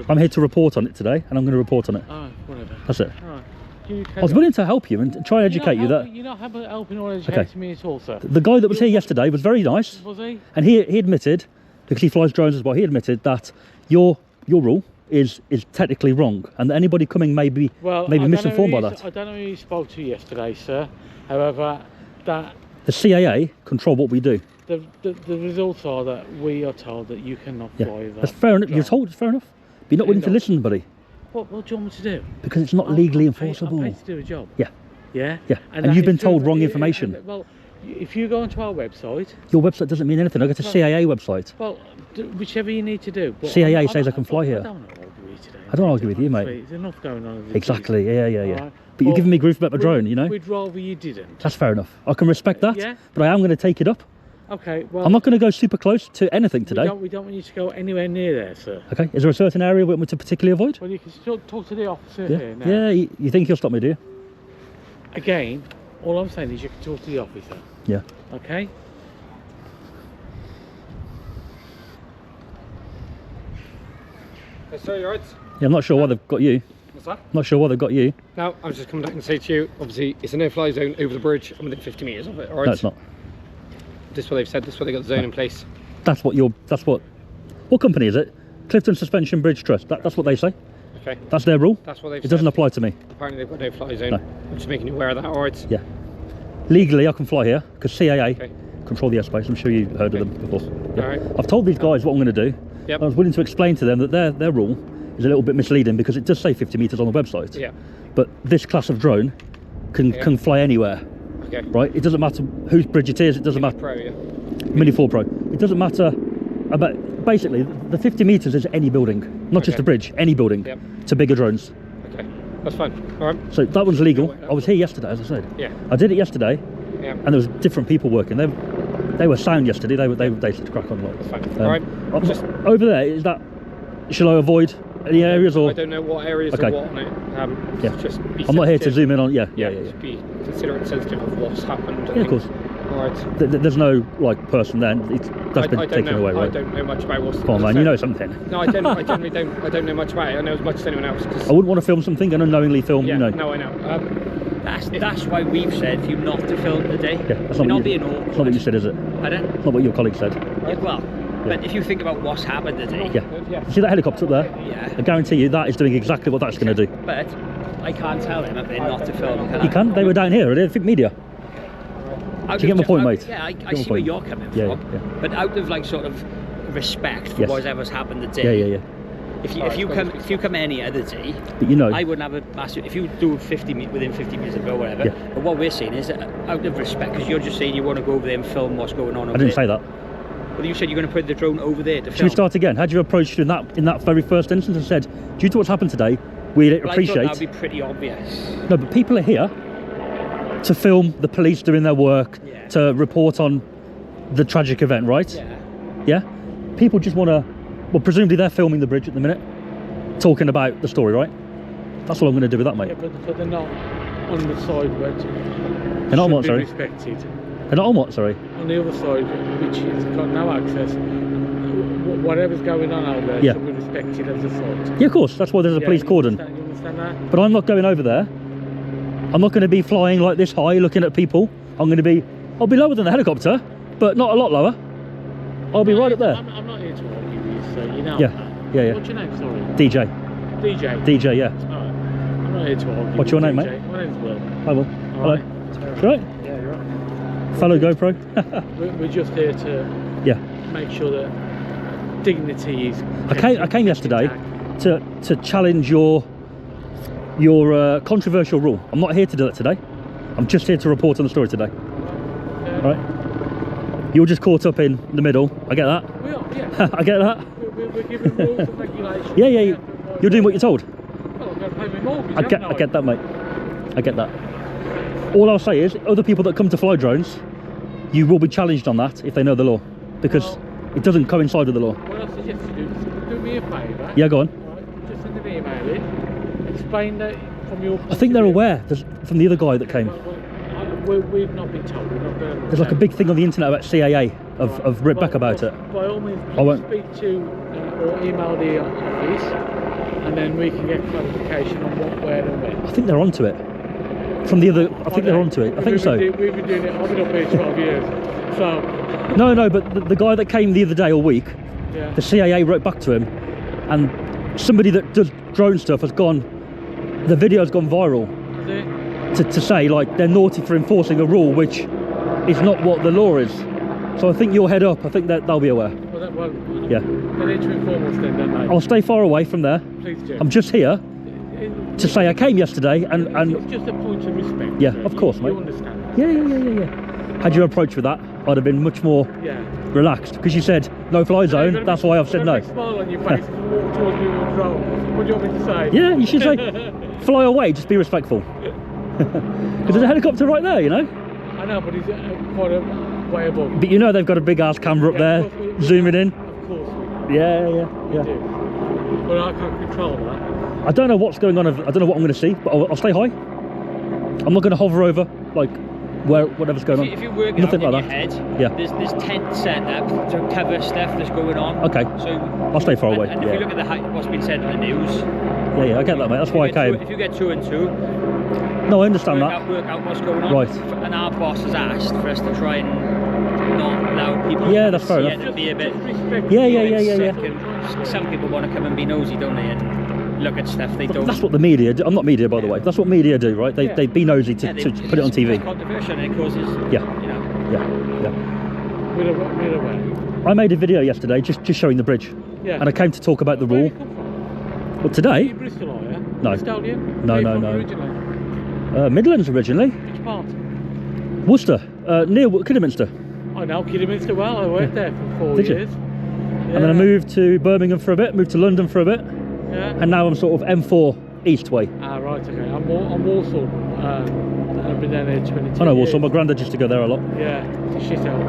I'm here to report on it today, and I'm going to report on it. Oh, whatever. That's it. All right. I was willing to help you and try and educate you that. You're not helping or educating me at all, sir. The guy that was here yesterday was very nice. Was he? And he admitted, because he flies drones as well, he admitted that your rule is technically wrong, and that anybody coming may be misinformed by that. I don't know who you spoke to yesterday, sir. However, that the CAA control what we do. The results are that we are told that you cannot fly that. That's fair enough. You're told it's fair enough. But you're not willing to listen, buddy. What do you want me to do? Because it's not legally enforceable. I'm paid to do a job. Yeah. Yeah? Yeah. And that you've been is true, told wrong yeah, information. Well, if you go onto our website... Your website doesn't mean anything. I go to CAA website. Well, whichever you need to do. But CAA says I can fly here. I don't want to argue with you today. I don't argue with you, mate. There's enough going on. Exactly, yeah. Right. But you're giving me grief about my drone, you know? We'd rather you didn't. That's fair enough. I can respect that, Yeah. but I am going to take it up. Okay, well... I'm not going to go super close to anything today. We don't want you to go anywhere near there, sir. Okay, is there a certain area we want me to particularly avoid? Well, you can still talk to the officer Yeah, here now. yeah. You think you'll stop me, do you? Again, all I'm saying is you can talk to the officer. Yeah. Okay? So you're right. Yeah, I'm not sure why they've got you. What's that? Not sure why they've got you. Now, I was just coming back and say to you, obviously, it's a no-fly zone over the bridge. I'm within 50 metres of it, alright? No, it's not. This is what they've said, this is what they got the zone in place. That's what what company is it? Clifton Suspension Bridge Trust. That's what they say. Okay. That's their rule. That's what they've It doesn't said. apply to me. Apparently they've got no-fly zone. No. I'm just making you aware of that, alright? Yeah. Legally, I can fly here because CAA Okay. control the airspace. I'm sure you've heard of them before. Yeah. Alright. I've told these guys what I'm going to do. Yep. I was willing to explain to them that their rule is a little bit misleading because it does say 50 metres on the website. Yeah. But this class of drone can fly anywhere. Okay. Right? It doesn't matter whose bridge it is. It doesn't matter. Pro, yeah. Mini 4 Pro. It doesn't matter about, basically, the 50 metres is any building, not just Okay. a bridge, any building, Yep. to bigger drones. Okay. That's fine. Alright. So that one's legal. I was here yesterday, as I said. Yeah. I did it yesterday, Yeah. and there was different people working. They were sound yesterday. They should crack on. Like. That's fine. Alright. Just Over there, is that? Shall I avoid any areas or? I don't know what areas Okay. are what on it. Yeah. Just be I'm not here to sensitive. zoom in on. Yeah. Just be considerate and sensitive of what's happened. I Yeah, of think. course. Alright. There's no like person there. That's been I don't taken know. away, right? I don't know much about what's. Come on, man. You know something. No, I don't. I generally don't. I don't know much about it. I know as much as anyone else. I wouldn't want to film something and unknowingly film. Yeah. You know. No, I know. That's why we've said for you not to film today. Yeah, that's You're not not what you, being awkward. that's not what you said, is it? Pardon? It's not what your colleague said. Yeah, well, but if you think about what's happened today. Yeah. You see that helicopter up there? Yeah. I guarantee you that is doing exactly what that's going to do. But I can't tell him not to film. Can You can. They were down here. They think media. I? Do you get my point, mate? Yeah, I Get my see where point. you're coming Yeah, from. yeah. But out of like sort of respect for Yes. whatever's happened today. Yeah. If you come any other day, But you know. I wouldn't have a massive. If you do within 50 minutes of go, whatever. Yeah. But what we're saying is out of respect, because you're just saying you want to go over there and film what's going on. I didn't say that. Well, you said you're going to put the drone over there to film. Should we start again? Had you approached in that very first instance and said, due to what's happened today, we Well, appreciate. I thought that'd be pretty obvious. No, but people are here to film the police doing their work, to report on the tragic event, right? Yeah. People just want to. Well, presumably they're filming the bridge at the minute, talking about the story, right? That's all I'm going to do with that, mate. Yeah, but they're not on the side where They're not on what, should sorry? be respected. They're not on what, sorry? On the other side, which has got no access, whatever's going on out there Yeah. should be respected as a site. Yeah, of course. That's why there's a Yeah, police you cordon. understand- You understand that? But I'm not going over there. I'm not going to be flying like this high, looking at people. I'll be lower than the helicopter, but not a lot lower. I'll be right up there. I'm not here to argue with you, so you know. Yeah, that. yeah. What's your name? Sorry. DJ. DJ. Yeah. Alright. I'm not here to argue. What's your with name, DJ. mate? My name's Will. Hi, Will. Hello. Alright. Right. Yeah, you're right. Fellow GoPro. We're just here to make sure that dignity is. I came yesterday to challenge your controversial rule. I'm not here to do that today. I'm just here to report on the story today. Right? You're just caught up in the middle. I get that. We are, yeah. I get that. We're given rules and regulations. Yeah. You're doing what you're told. Well, I've got to pay my mortgage. I get that, mate. I get that. All I'll say is, other people that come to fly drones, you will be challenged on that if they know the law, because it doesn't coincide with the law. What I suggest you do me a favour. Yeah, go on. Right, just send an email in. Explain that from your. I think they're aware. From the other guy that came. We've not been told. There's like a big thing on the internet about CAA of writ back about it. By all means, I won't. speak to or email the office, and then we can get clarification on what, where, and when. I think they're onto it. From the other, I think they're onto it. I think so. We've been doing it. I've been up here 12 years. So. No, but the guy that came the other day or week, Yeah. the CAA wrote back to him, and somebody that does drone stuff has gone. The video's gone viral. Is it? To say like they're naughty for enforcing a rule which is not what the law is. So I think you'll head up. I think that they'll be aware. Well, Yeah. they need to inform us then, don't they? I'll stay far away from there. Please do. I'm just here. to say I came yesterday and It's just a point of respect. yeah, really. of course, mate. You understand that? Yeah. Had you approached with that, I'd have been much more relaxed, because you said no fly zone. That's why I've said no. Smile on your face and walk towards me with a drone. What do you want me to say? Yeah, you should say fly away. Just be respectful. Because there's a helicopter right there, you know. I know, but he's quite a way above. But you know they've got a big ass camera up there, zooming in. Of course. Yeah. But I can't control that. I don't know what's going on. I don't know what I'm going to see, but I'll stay high. I'm not going to hover over like whatever's going on. If you're working Nothing out like in that. your head, there's tent set up to cover stuff that's going on. Okay. So I'll stay far away. And if you look at what's been said in the news. Yeah, I get that, mate. That's why I came. If you get 2 and 2. No, I understand that. Work out what's going on. Right. And our boss has asked for us to try and not allow people. Yeah, that's fair to enough. be a bit. Yeah. Some people want to come and be nosy, don't they? And look at stuff they don't. That's what the media do. I'm not media, by the way. That's what media do, right? They be nosy to put it on TV. It's controversial and it causes. Yeah. You know. Yeah. We're away. I made a video yesterday just showing the bridge. Yeah. And I came to talk about the rule. But today? Are you Bristol, are you? No. Bristolian? No. Originally? Midlands originally. Which part? Worcester, near Kidderminster. I know Kidderminster well. I worked there for 4 Did you? years. And then I moved to Birmingham for a bit, moved to London for a bit. Yeah. And now I'm sort of M4 east way. Ah, right, okay. I'm Walsall. I've been down there 22 I know years. Walsall, my granddad used to go there a lot. Yeah, it's a shit hole.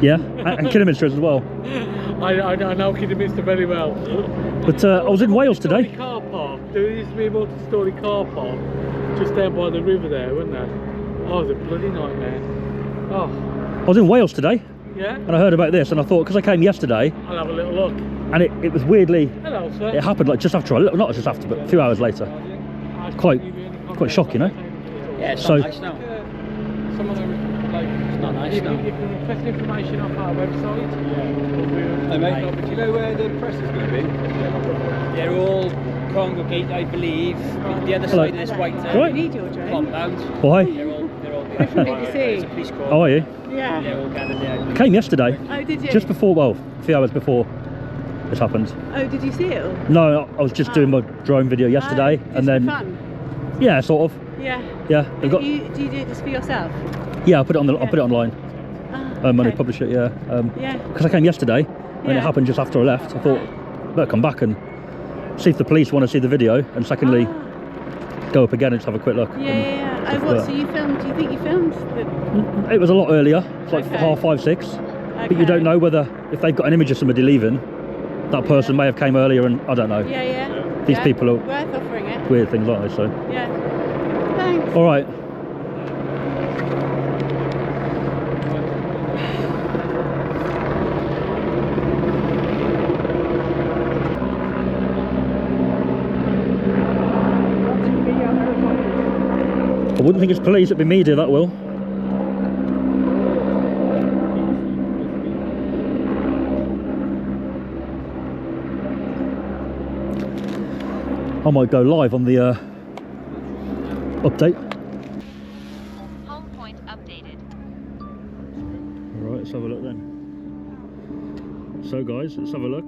Yeah, and Kidderminster as well. I know Kidderminster very well. But I was in Wales today. Car park. There used to be a multi-storey car park just down by the river there, wasn't there? Oh, it was a bloody nightmare. Oh. I was in Wales today. Yeah? And I heard about this and I thought, because I came yesterday. I'll have a little look. And it was weirdly. Hello, sir. It happened like just after, not just after, but a few hours later. Quite shocking, you know? Yeah, it's so, not nice now. Some of them, like, it's not nice you now. can request information off our website. Yeah. Hey mate, do you know where the press is going to be? They're all congregate, I believe, the other side of this white compound. Why? They're all from BBC. There's a police corps. Oh, are you? Yeah. They're all gathered there. I came yesterday. Oh, did you? Just before, well, a few hours before this happened. Oh, did you see it all? No, I was just doing my drone video yesterday, and then. For fun? Yeah, sort of. Yeah. Yeah. They've got. Do you do it just for yourself? Yeah, I'll put it on I'll put it online. When I publish it, yeah. Yeah. Because I came yesterday, and it happened just after I left. I thought, better come back and see if the police want to see the video, and secondly, go up again and just have a quick look. Yeah. Oh, what? So you filmed? Do you think you filmed? It was a lot earlier. It's like 5:30, 6. But you don't know whether if they've got an image of somebody leaving, that person may have came earlier, and I don't know. Yeah. These people are worth offering it. weird things, aren't they? So. Yeah. Thanks. All right. I wouldn't think it's police, it'd be media, that will. I might go live on the update. Home point updated. Alright, let's have a look then. So guys, let's have a look.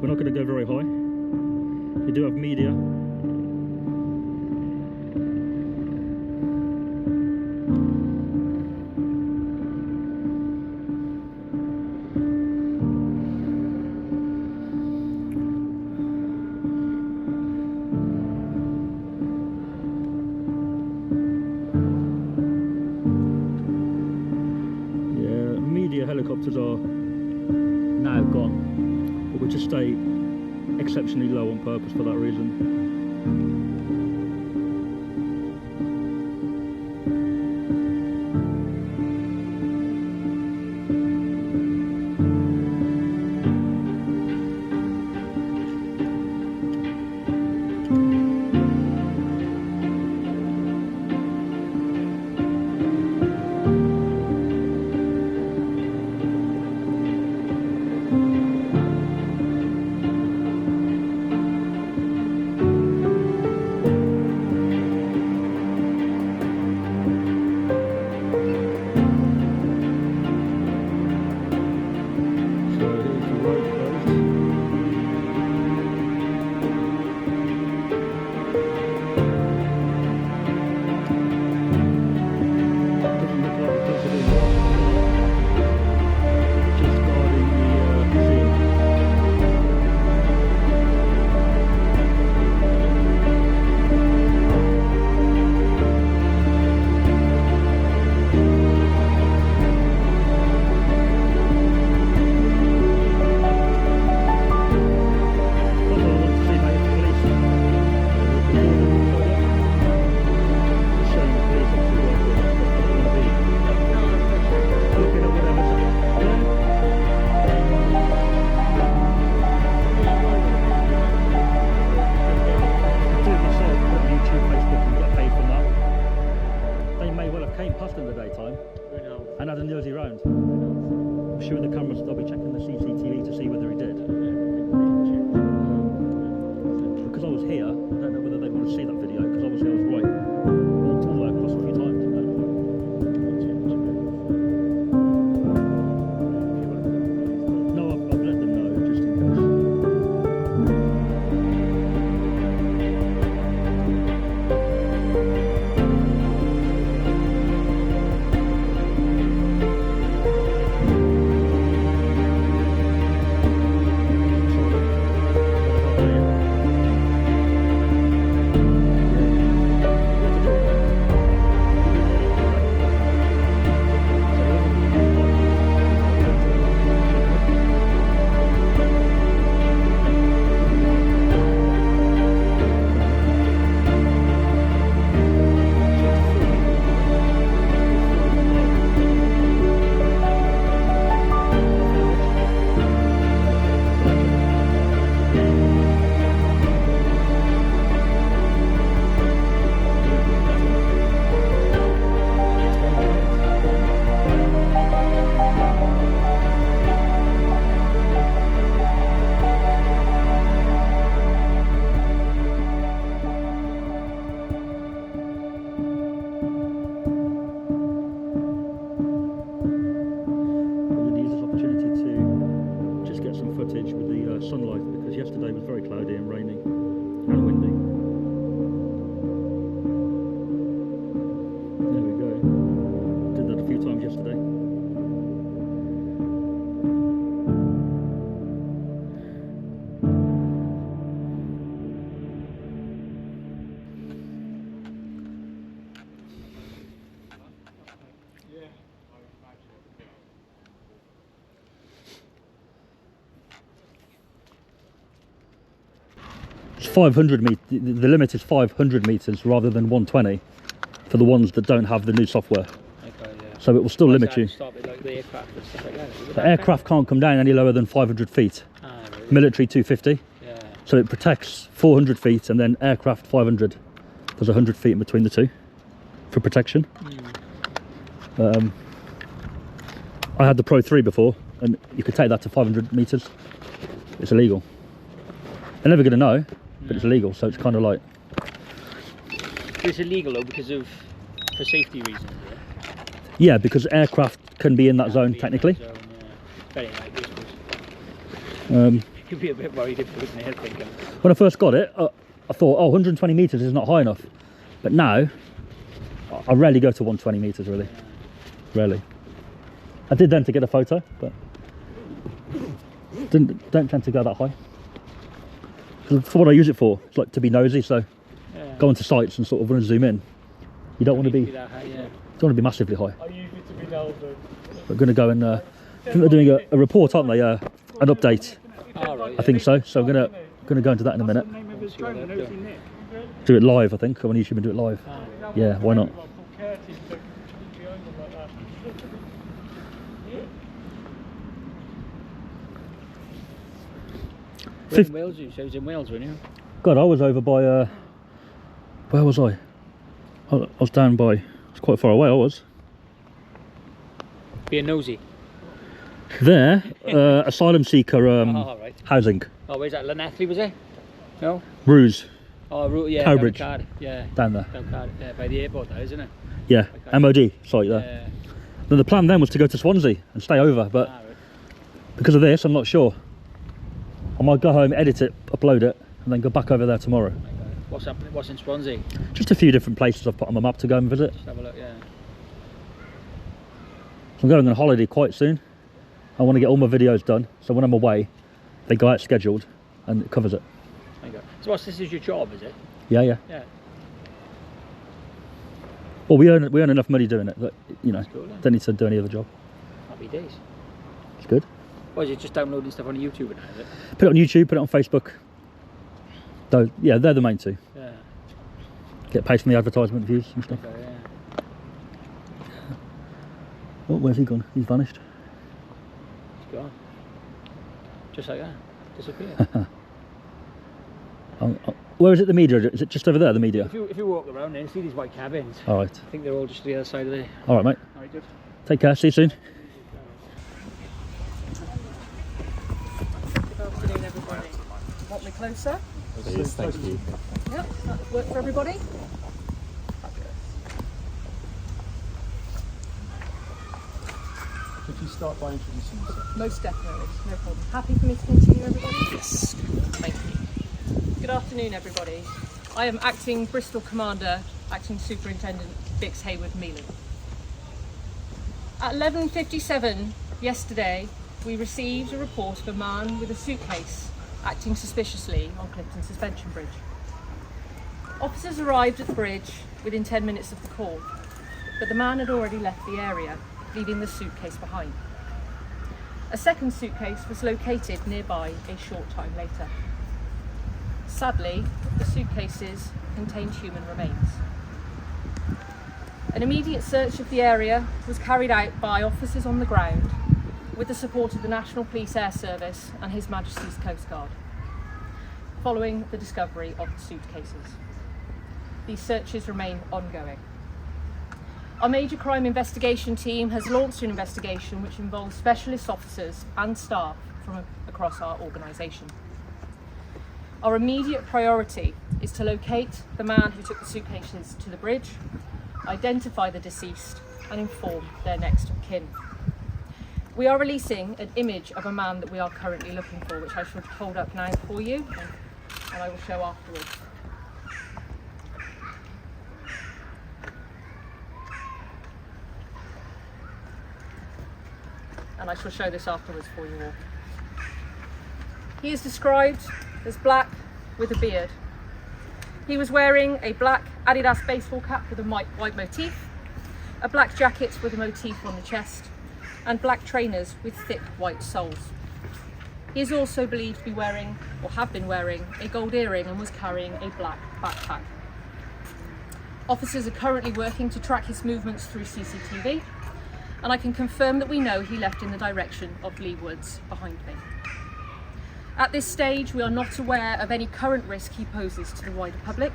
We're not going to go very high. We do have media. Helicopters are now gone, but we just stay exceptionally low on purpose for that reason. footage with the sunlight, because yesterday was very cloudy and rainy and windy. There we go. Did that a few times yesterday. It's 500 meters. The limit is 500 meters rather than 120 for the ones that don't have the new software. Okay, yeah. So it will still limit you. Stop it, like the aircraft and stuff like that. The aircraft can't come down any lower than 500 feet. Ah, really? Military 250. Yeah. So it protects 400 feet, and then aircraft 500. There's 100 feet in between the two for protection. I had the Pro 3 before, and you could take that to 500 meters. It's illegal. They're never going to know, but it's illegal, so it's kind of like... It's illegal though for safety reasons, Yeah, because aircraft can be in that zone technically. Very likely, I suppose. You'd be a bit worried if it was near thinking. When I first got it, I thought, oh, 120 meters is not high enough. But now, I rarely go to 120 meters, really. Rarely. I did then to get a photo, but don't tend to go that high. For what I use it for, it's like to be nosy, so go into sites and sort of want to zoom in. You don't want to be, that high, yeah. don't want to be massively high. I use it to be nosy. We're going to go and, I think they're doing a report, aren't they? An update. Oh, right, I think so. So I'm going to go into that in a minute. Do it live, I think. On YouTube and do it live. Yeah, why not? In Wales, you was in Wales, weren't you? God, I was over by, where was I? I was down by, it's quite far away I was. Being nosy. There, asylum seeker right. housing. Oh, where's that? Llanelli, was it? No? Ruse. Oh, yeah. Cowbridge. Down yeah. Down there. Yeah, by the airport there, isn't it? Yeah, okay. MOD site there. Yeah. Then the plan then was to go to Swansea and stay over, but because of this, I'm not sure. I might go home, edit it, upload it, and then go back over there tomorrow. What's happening? What's in Swansea? Just a few different places I've put on my map to go and visit. Just have a look, yeah. So I'm going on holiday quite soon. I want to get all my videos done, so when I'm away, they go out scheduled, and it covers it. Okay. So this is your job, is it? Yeah, yeah. Yeah. Well, we earn enough money doing it that, you know, cool, don't need to do any other job. Happy days. It's good. Or is it just downloading stuff on YouTube now, is it? Put it on YouTube, put it on Facebook. Though, yeah, they're the main two. Yeah. Get paid from the advertisement views and stuff. Okay, yeah. Oh, where's he gone? He's vanished. He's gone. Just like that. Disappeared. Where is it, the media? Is it just over there, the media? If you walk around there and see these white cabins. All right. I think they're all just the other side of there. All right, mate. All right, good. Take care. See you soon. Good afternoon, everybody. Want me closer? Please, thank you. Yep, that work for everybody? Could you start by introducing yourself? Most definitely, no problem. Happy for me to continue, everybody? Yes. Thank you. Good afternoon, everybody. I am Acting Bristol Commander, Acting Superintendent Bix Haywood-Mealan. At 11:57 yesterday, we received a report of a man with a suitcase acting suspiciously on Clifton Suspension Bridge. Officers arrived at the bridge within 10 minutes of the call, but the man had already left the area, leaving the suitcase behind. A second suitcase was located nearby a short time later. Sadly, the suitcases contained human remains. An immediate search of the area was carried out by officers on the ground with the support of the National Police Air Service and His Majesty's Coast Guard, following the discovery of the suitcases. These searches remain ongoing. Our major crime investigation team has launched an investigation which involves specialist officers and staff from across our organisation. Our immediate priority is to locate the man who took the suitcases to the bridge, identify the deceased and inform their next of kin. We are releasing an image of a man that we are currently looking for, which I should hold up now for you, and I will show afterwards. And I shall show this afterwards for you all. He is described as black with a beard. He was wearing a black Adidas baseball cap with a white motif, a black jacket with a motif on the chest, and black trainers with thick white soles. He is also believed to be wearing, or have been wearing, a gold earring and was carrying a black backpack. Officers are currently working to track his movements through CCTV, and I can confirm that we know he left in the direction of Lee Woods behind me. At this stage, we are not aware of any current risk he poses to the wider public.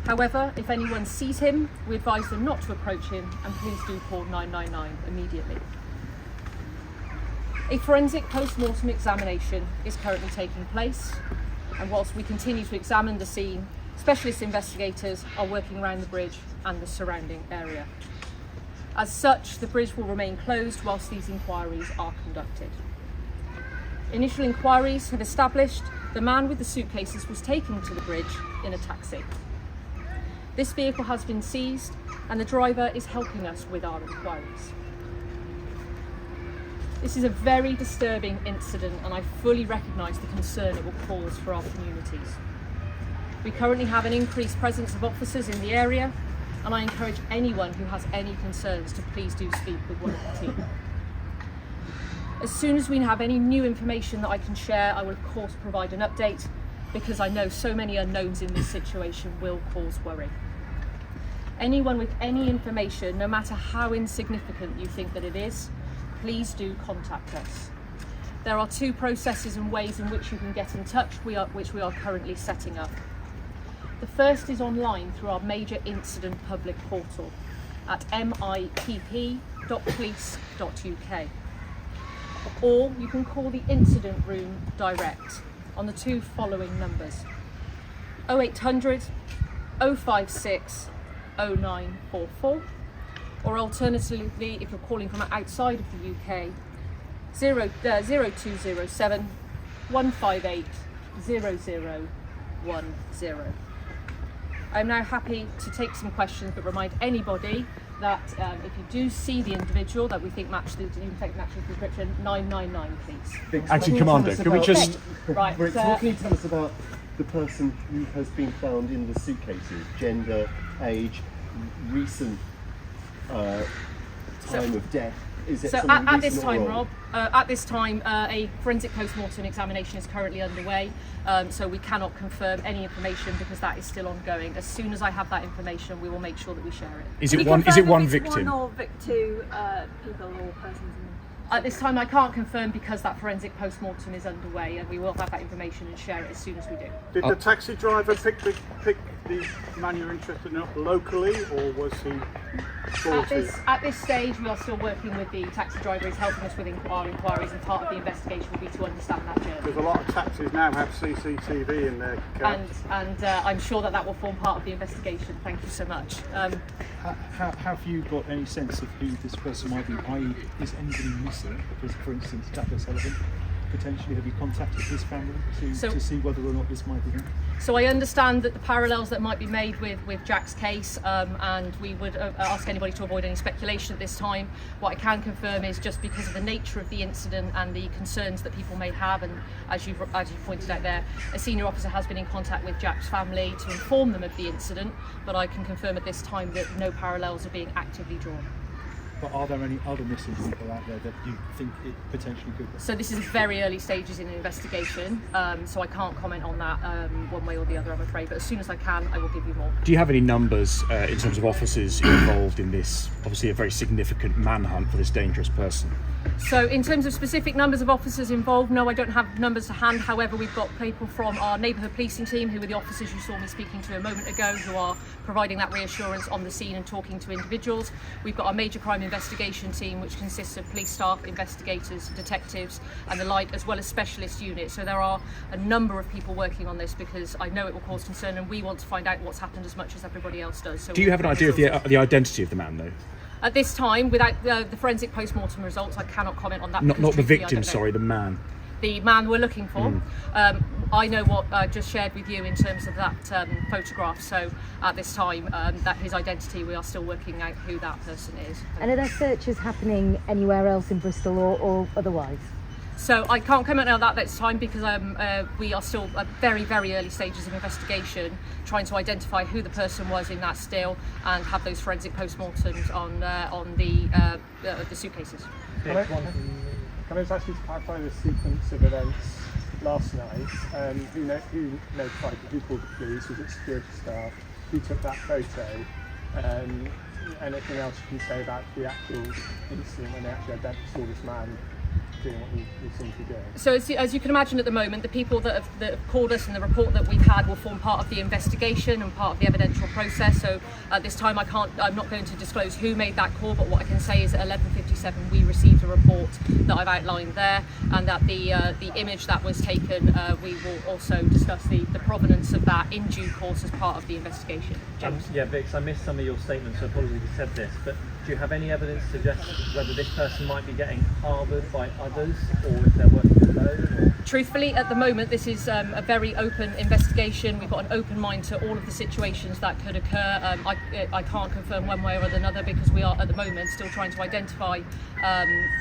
However, if anyone sees him, we advise them not to approach him, and please do call 999 immediately. A forensic post-mortem examination is currently taking place, and whilst we continue to examine the scene, specialist investigators are working around the bridge and the surrounding area. As such, the bridge will remain closed whilst these inquiries are conducted. Initial inquiries have established the man with the suitcases was taken to the bridge in a taxi. This vehicle has been seized and the driver is helping us with our inquiries. This is a very disturbing incident and I fully recognise the concern it will cause for our communities. We currently have an increased presence of officers in the area and I encourage anyone who has any concerns to please do speak with one of the team. As soon as we have any new information that I can share, I will of course provide an update because I know so many unknowns in this situation will cause worry. Anyone with any information, no matter how insignificant you think that it is, please do contact us. There are 2 processes and ways in which you can get in touch, which we are currently setting up. The first is online through our major incident public portal at mipp.police.uk. Or you can call the incident room direct on the 2 following numbers: 0800 056 0944, or alternatively, if you're calling from outside of the UK, 0207 158 0010. I'm now happy to take some questions, but remind anybody that if you do see the individual that we think match the description, 999 please. Acting Commander, can we just... Right, what can you tell us about the person who has been found in the suitcases? Gender, age, recent time of death? Is it so something at this recent or time, old? Rob, at this time, a forensic post-mortem examination is currently underway, so we cannot confirm any information because that is still ongoing. As soon as I have that information, we will make sure that we share it. Is it one victim? One or two people or persons? At this time, I can't confirm because that forensic post-mortem is underway, and we will have that information and share it as soon as we do. Did the taxi driver pick the man you're interested in up locally, or was he At this stage, we are still working with the taxi driver. He's helping us with our inquiries, and part of the investigation will be to understand that journey. Because a lot of taxis now have CCTV in their cabs. And I'm sure that will form part of the investigation. Thank you so much. Have you got any sense of who this person might be? I.e., is anybody missing? Because, for instance, Jack O'Sullivan, potentially, have you contacted his family to see whether or not this might be him? So I understand that the parallels that might be made with Jack's case, and we would ask anybody to avoid any speculation at this time. What I can confirm is just because of the nature of the incident and the concerns that people may have, and as you pointed out there, a senior officer has been in contact with Jack's family to inform them of the incident, but I can confirm at this time that no parallels are being actively drawn. But are there any other missing people out there that you think it potentially could be? So this is very early stages in the investigation, so I can't comment on that one way or the other, I'm afraid. But as soon as I can, I will give you more. Do you have any numbers in terms of officers involved in this, obviously a very significant manhunt for this dangerous person? So in terms of specific numbers of officers involved, no, I don't have numbers to hand. However, we've got people from our neighbourhood policing team, who were the officers you saw me speaking to a moment ago, who are providing that reassurance on the scene and talking to individuals. We've got our major crime investigation team, which consists of police staff, investigators, detectives and the like, as well as specialist units. So there are a number of people working on this because I know it will cause concern and we want to find out what's happened as much as everybody else does. So do you have an idea of the identity of the man, though? At this time, without the forensic post-mortem results, I cannot comment on that. Not the truthfully, I victim, don't know. sorry, the man. The man we're looking for. I know what I just shared with you in terms of that photograph, so at this time, that his identity, we are still working out who that person is. And are there searches happening anywhere else in Bristol or otherwise? So I can't comment on that this time because we are still at very, very early stages of investigation, trying to identify who the person was in that still and have those forensic post-mortems on the suitcases. Can I just ask you to clarify the sequence of events last night? Who notified you? Who called the police? Was it security staff? Who took that photo? Anything else you can say about the actual incident when they actually saw this man doing what he seemed to be doing? So as you can imagine at the moment, the people that have called us and the report that we've had will form part of the investigation and part of the evidential process. So at this time I'm not going to disclose who made that call, but what I can say is at 11:57 we received a report that I've outlined there, and that the image that was taken, we will also discuss the provenance of that in due course as part of the investigation. Yeah, Vix, I missed some of your statements, so apologies if you said this, but do you have any evidence to suggest whether this person might be getting harboured by others, or if they're working alone? Truthfully, at the moment, this is a very open investigation. We've got an open mind to all of the situations that could occur. I can't confirm one way or another because we are at the moment still trying to identify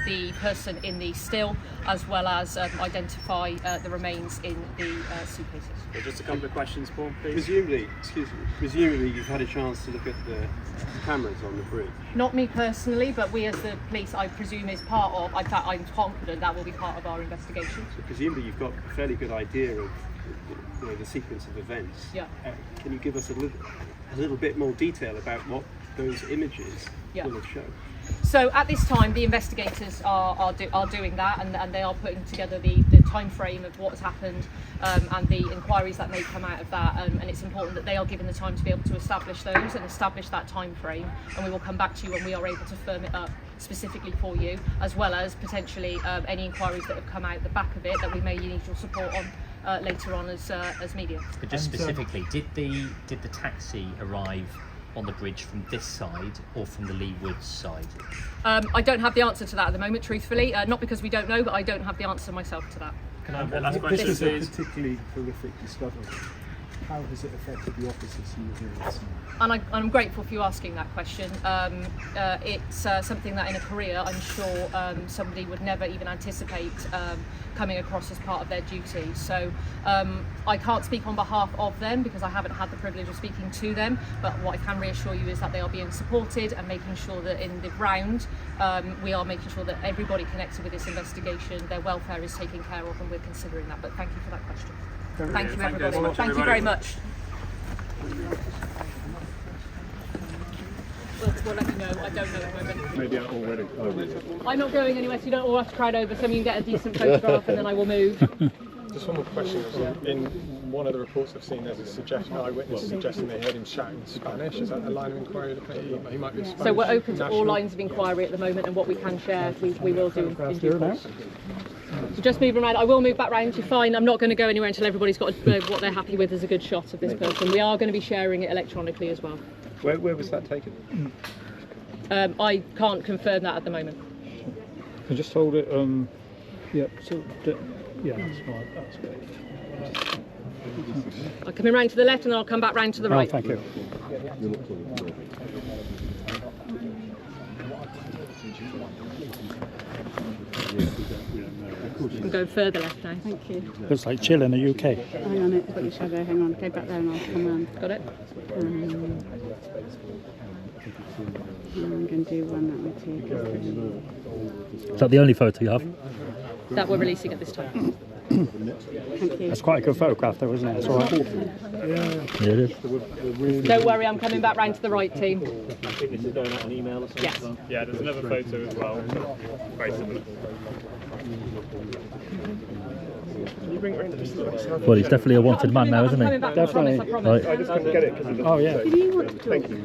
the person in the still, as well as identify the remains in the suitcases. So just a couple of questions, Paul, please. Presumably you've had a chance to look at the cameras on the bridge. Not me personally, but we as the police, I presume, is part of. In fact, I'm confident that will be part of our investigation. So presumably you've got a fairly good idea of the sequence of events. Yeah. Can you give us a little bit more detail about what those images will have shown? So at this time, the investigators are doing that, and they are putting together the time frame of what's happened and the inquiries that may come out of that. And it's important that they are given the time to be able to establish those and establish that time frame. And we will come back to you when we are able to firm it up specifically for you, as well as potentially any inquiries that have come out the back of it that we may need your support on later on as media. But just specifically, did the taxi arrive on the bridge from this side or from the Lee Woods side? I don't have the answer to that at the moment, truthfully. Not because we don't know, but I don't have the answer myself to that. Can I have one last question, This is please? a particularly horrific discovery. How has it affected the officers who were here last night? And I'm grateful for you asking that question. It's something that in a career, I'm sure somebody would never even anticipate coming across as part of their duty. So I can't speak on behalf of them because I haven't had the privilege of speaking to them, but what I can reassure you is that they are being supported and making sure that in the round we are making sure that everybody connected with this investigation, their welfare is taken care of, and we're considering that. But thank you for that question. Thank you, everybody. Thank you very much. We'll let you know. I don't know at the moment. Maybe already. I'm not going anywhere, so you don't all have to crowd over. So you can get a decent photograph, and then I will move. Just one more question. In one of the reports I've seen, there's a suggestion, eyewitness suggesting they heard him shouting Spanish. Is that a line of inquiry? He might be Spanish. So we're open to national? all lines of inquiry at the moment, and what we can share, we will do in due course. So just moving around, I will move back round. You're fine. I'm not going to go anywhere until everybody's got what they're happy with as a good shot of this person. We are going to be sharing it electronically as well. Where was that taken? I can't confirm that at the moment. I just hold it. Yeah. So yeah, that's fine. That's great. I'll come in round to the left, and then I'll come back round to the right. Thank you. I'm going further left now. Thank you. Looks like chill in the UK. Hang on, it's got your shadow. Hang on, go back there and I'll come around. Got it? I'm going to do one that we take. Is that the only photo you have? That we're releasing at this time. Thank you. That's quite a good photograph, though, isn't it? It's all right. Yeah, it is. Don't worry, I'm coming back round to the right, team. I think this is going out an email or something. Yes. Yeah, there's another photo as well. Very similar. you bring it around to this little? Well, he's definitely a wanted man now, isn't he? Definitely. Right. I just couldn't get it because of the... Oh, yeah. Did you want to talk? Thank you.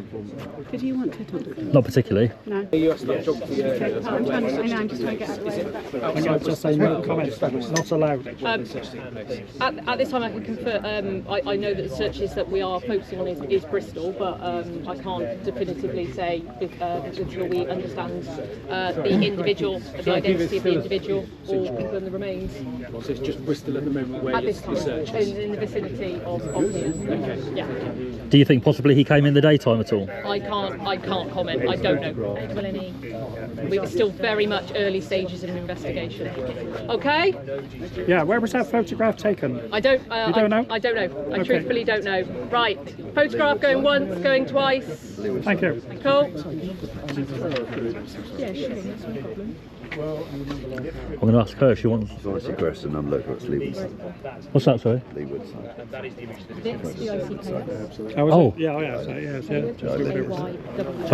Did you want to talk? Not particularly. No. You asked about geography earlier. Okay, I'm trying to say no, I'm just trying to get out of the way. I'm going to just say no comments, not allowed. At this time I can confirm, I know that the searches that we are focusing on is Bristol, but I can't definitively say until we understand the individual, the identity of the individual, or confirm the remains. So it's just Bristol at the moment where At this time, in the vicinity of here. Okay. Yeah. Do you think possibly he came in the daytime at all? I can't comment. I don't know. We were still very much early stages of an investigation. Okay? Yeah, where was that photograph taken? I don't. You don't know? I don't know. I Okay. truthfully don't know. Right. Photograph going once, going twice. Thank you. Cool. Yeah, sure, that's no problem. I'm going to ask her if she wants. If I was to question, I'm looking at Leeward side. What's that, sorry? Leeward side. Oh. Yeah, yeah, so, yeah. So I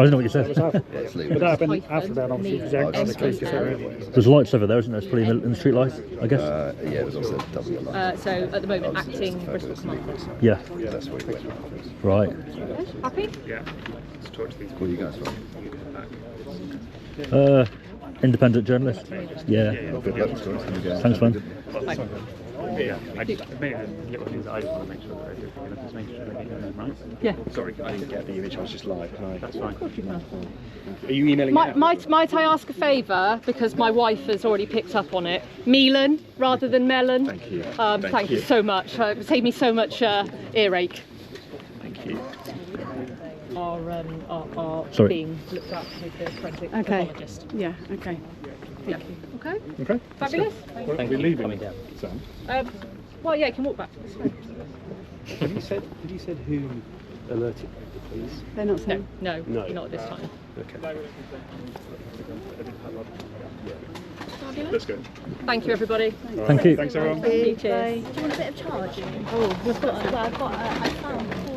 didn't know what you said. Would that have been after that, obviously, because the case is already. There's lights over there, isn't there? It's probably in the street lights, I guess. Yeah, there's also double light. So at the moment, acting Bristol Command. Yeah. Yeah, that's what it Right. Happy? Yeah. Let's talk to these. Where are you guys from? Independent journalist. Yeah. Good luck, Stuart. Thanks, man. Yeah, I just maybe the little things that I just want to make sure that they're doing enough to make sure they get your name right. Yeah. Sorry, I didn't get the image. I was just live. That's fine. Of course you can. Are you emailing it out? Might I ask a favour, because my wife has already picked up on it? Melan rather than melon. Thank you. Thank you so much. It saved me so much earache. Thank you. Are Sorry. being looked at with the forensic Okay. pathologist. Yeah, okay. Thank you. Okay. Okay. Fabulous. We're leaving. Sam. Well, yeah, you can walk back. It's fine. Have you said who alerted the police? They're not saying. No, not at this time. Okay. Let's go. Thank you, everybody. Thank you. Thanks, everyone. Thank you. Bye. Cheers. Do you want a bit of charge? Oh, I've got I found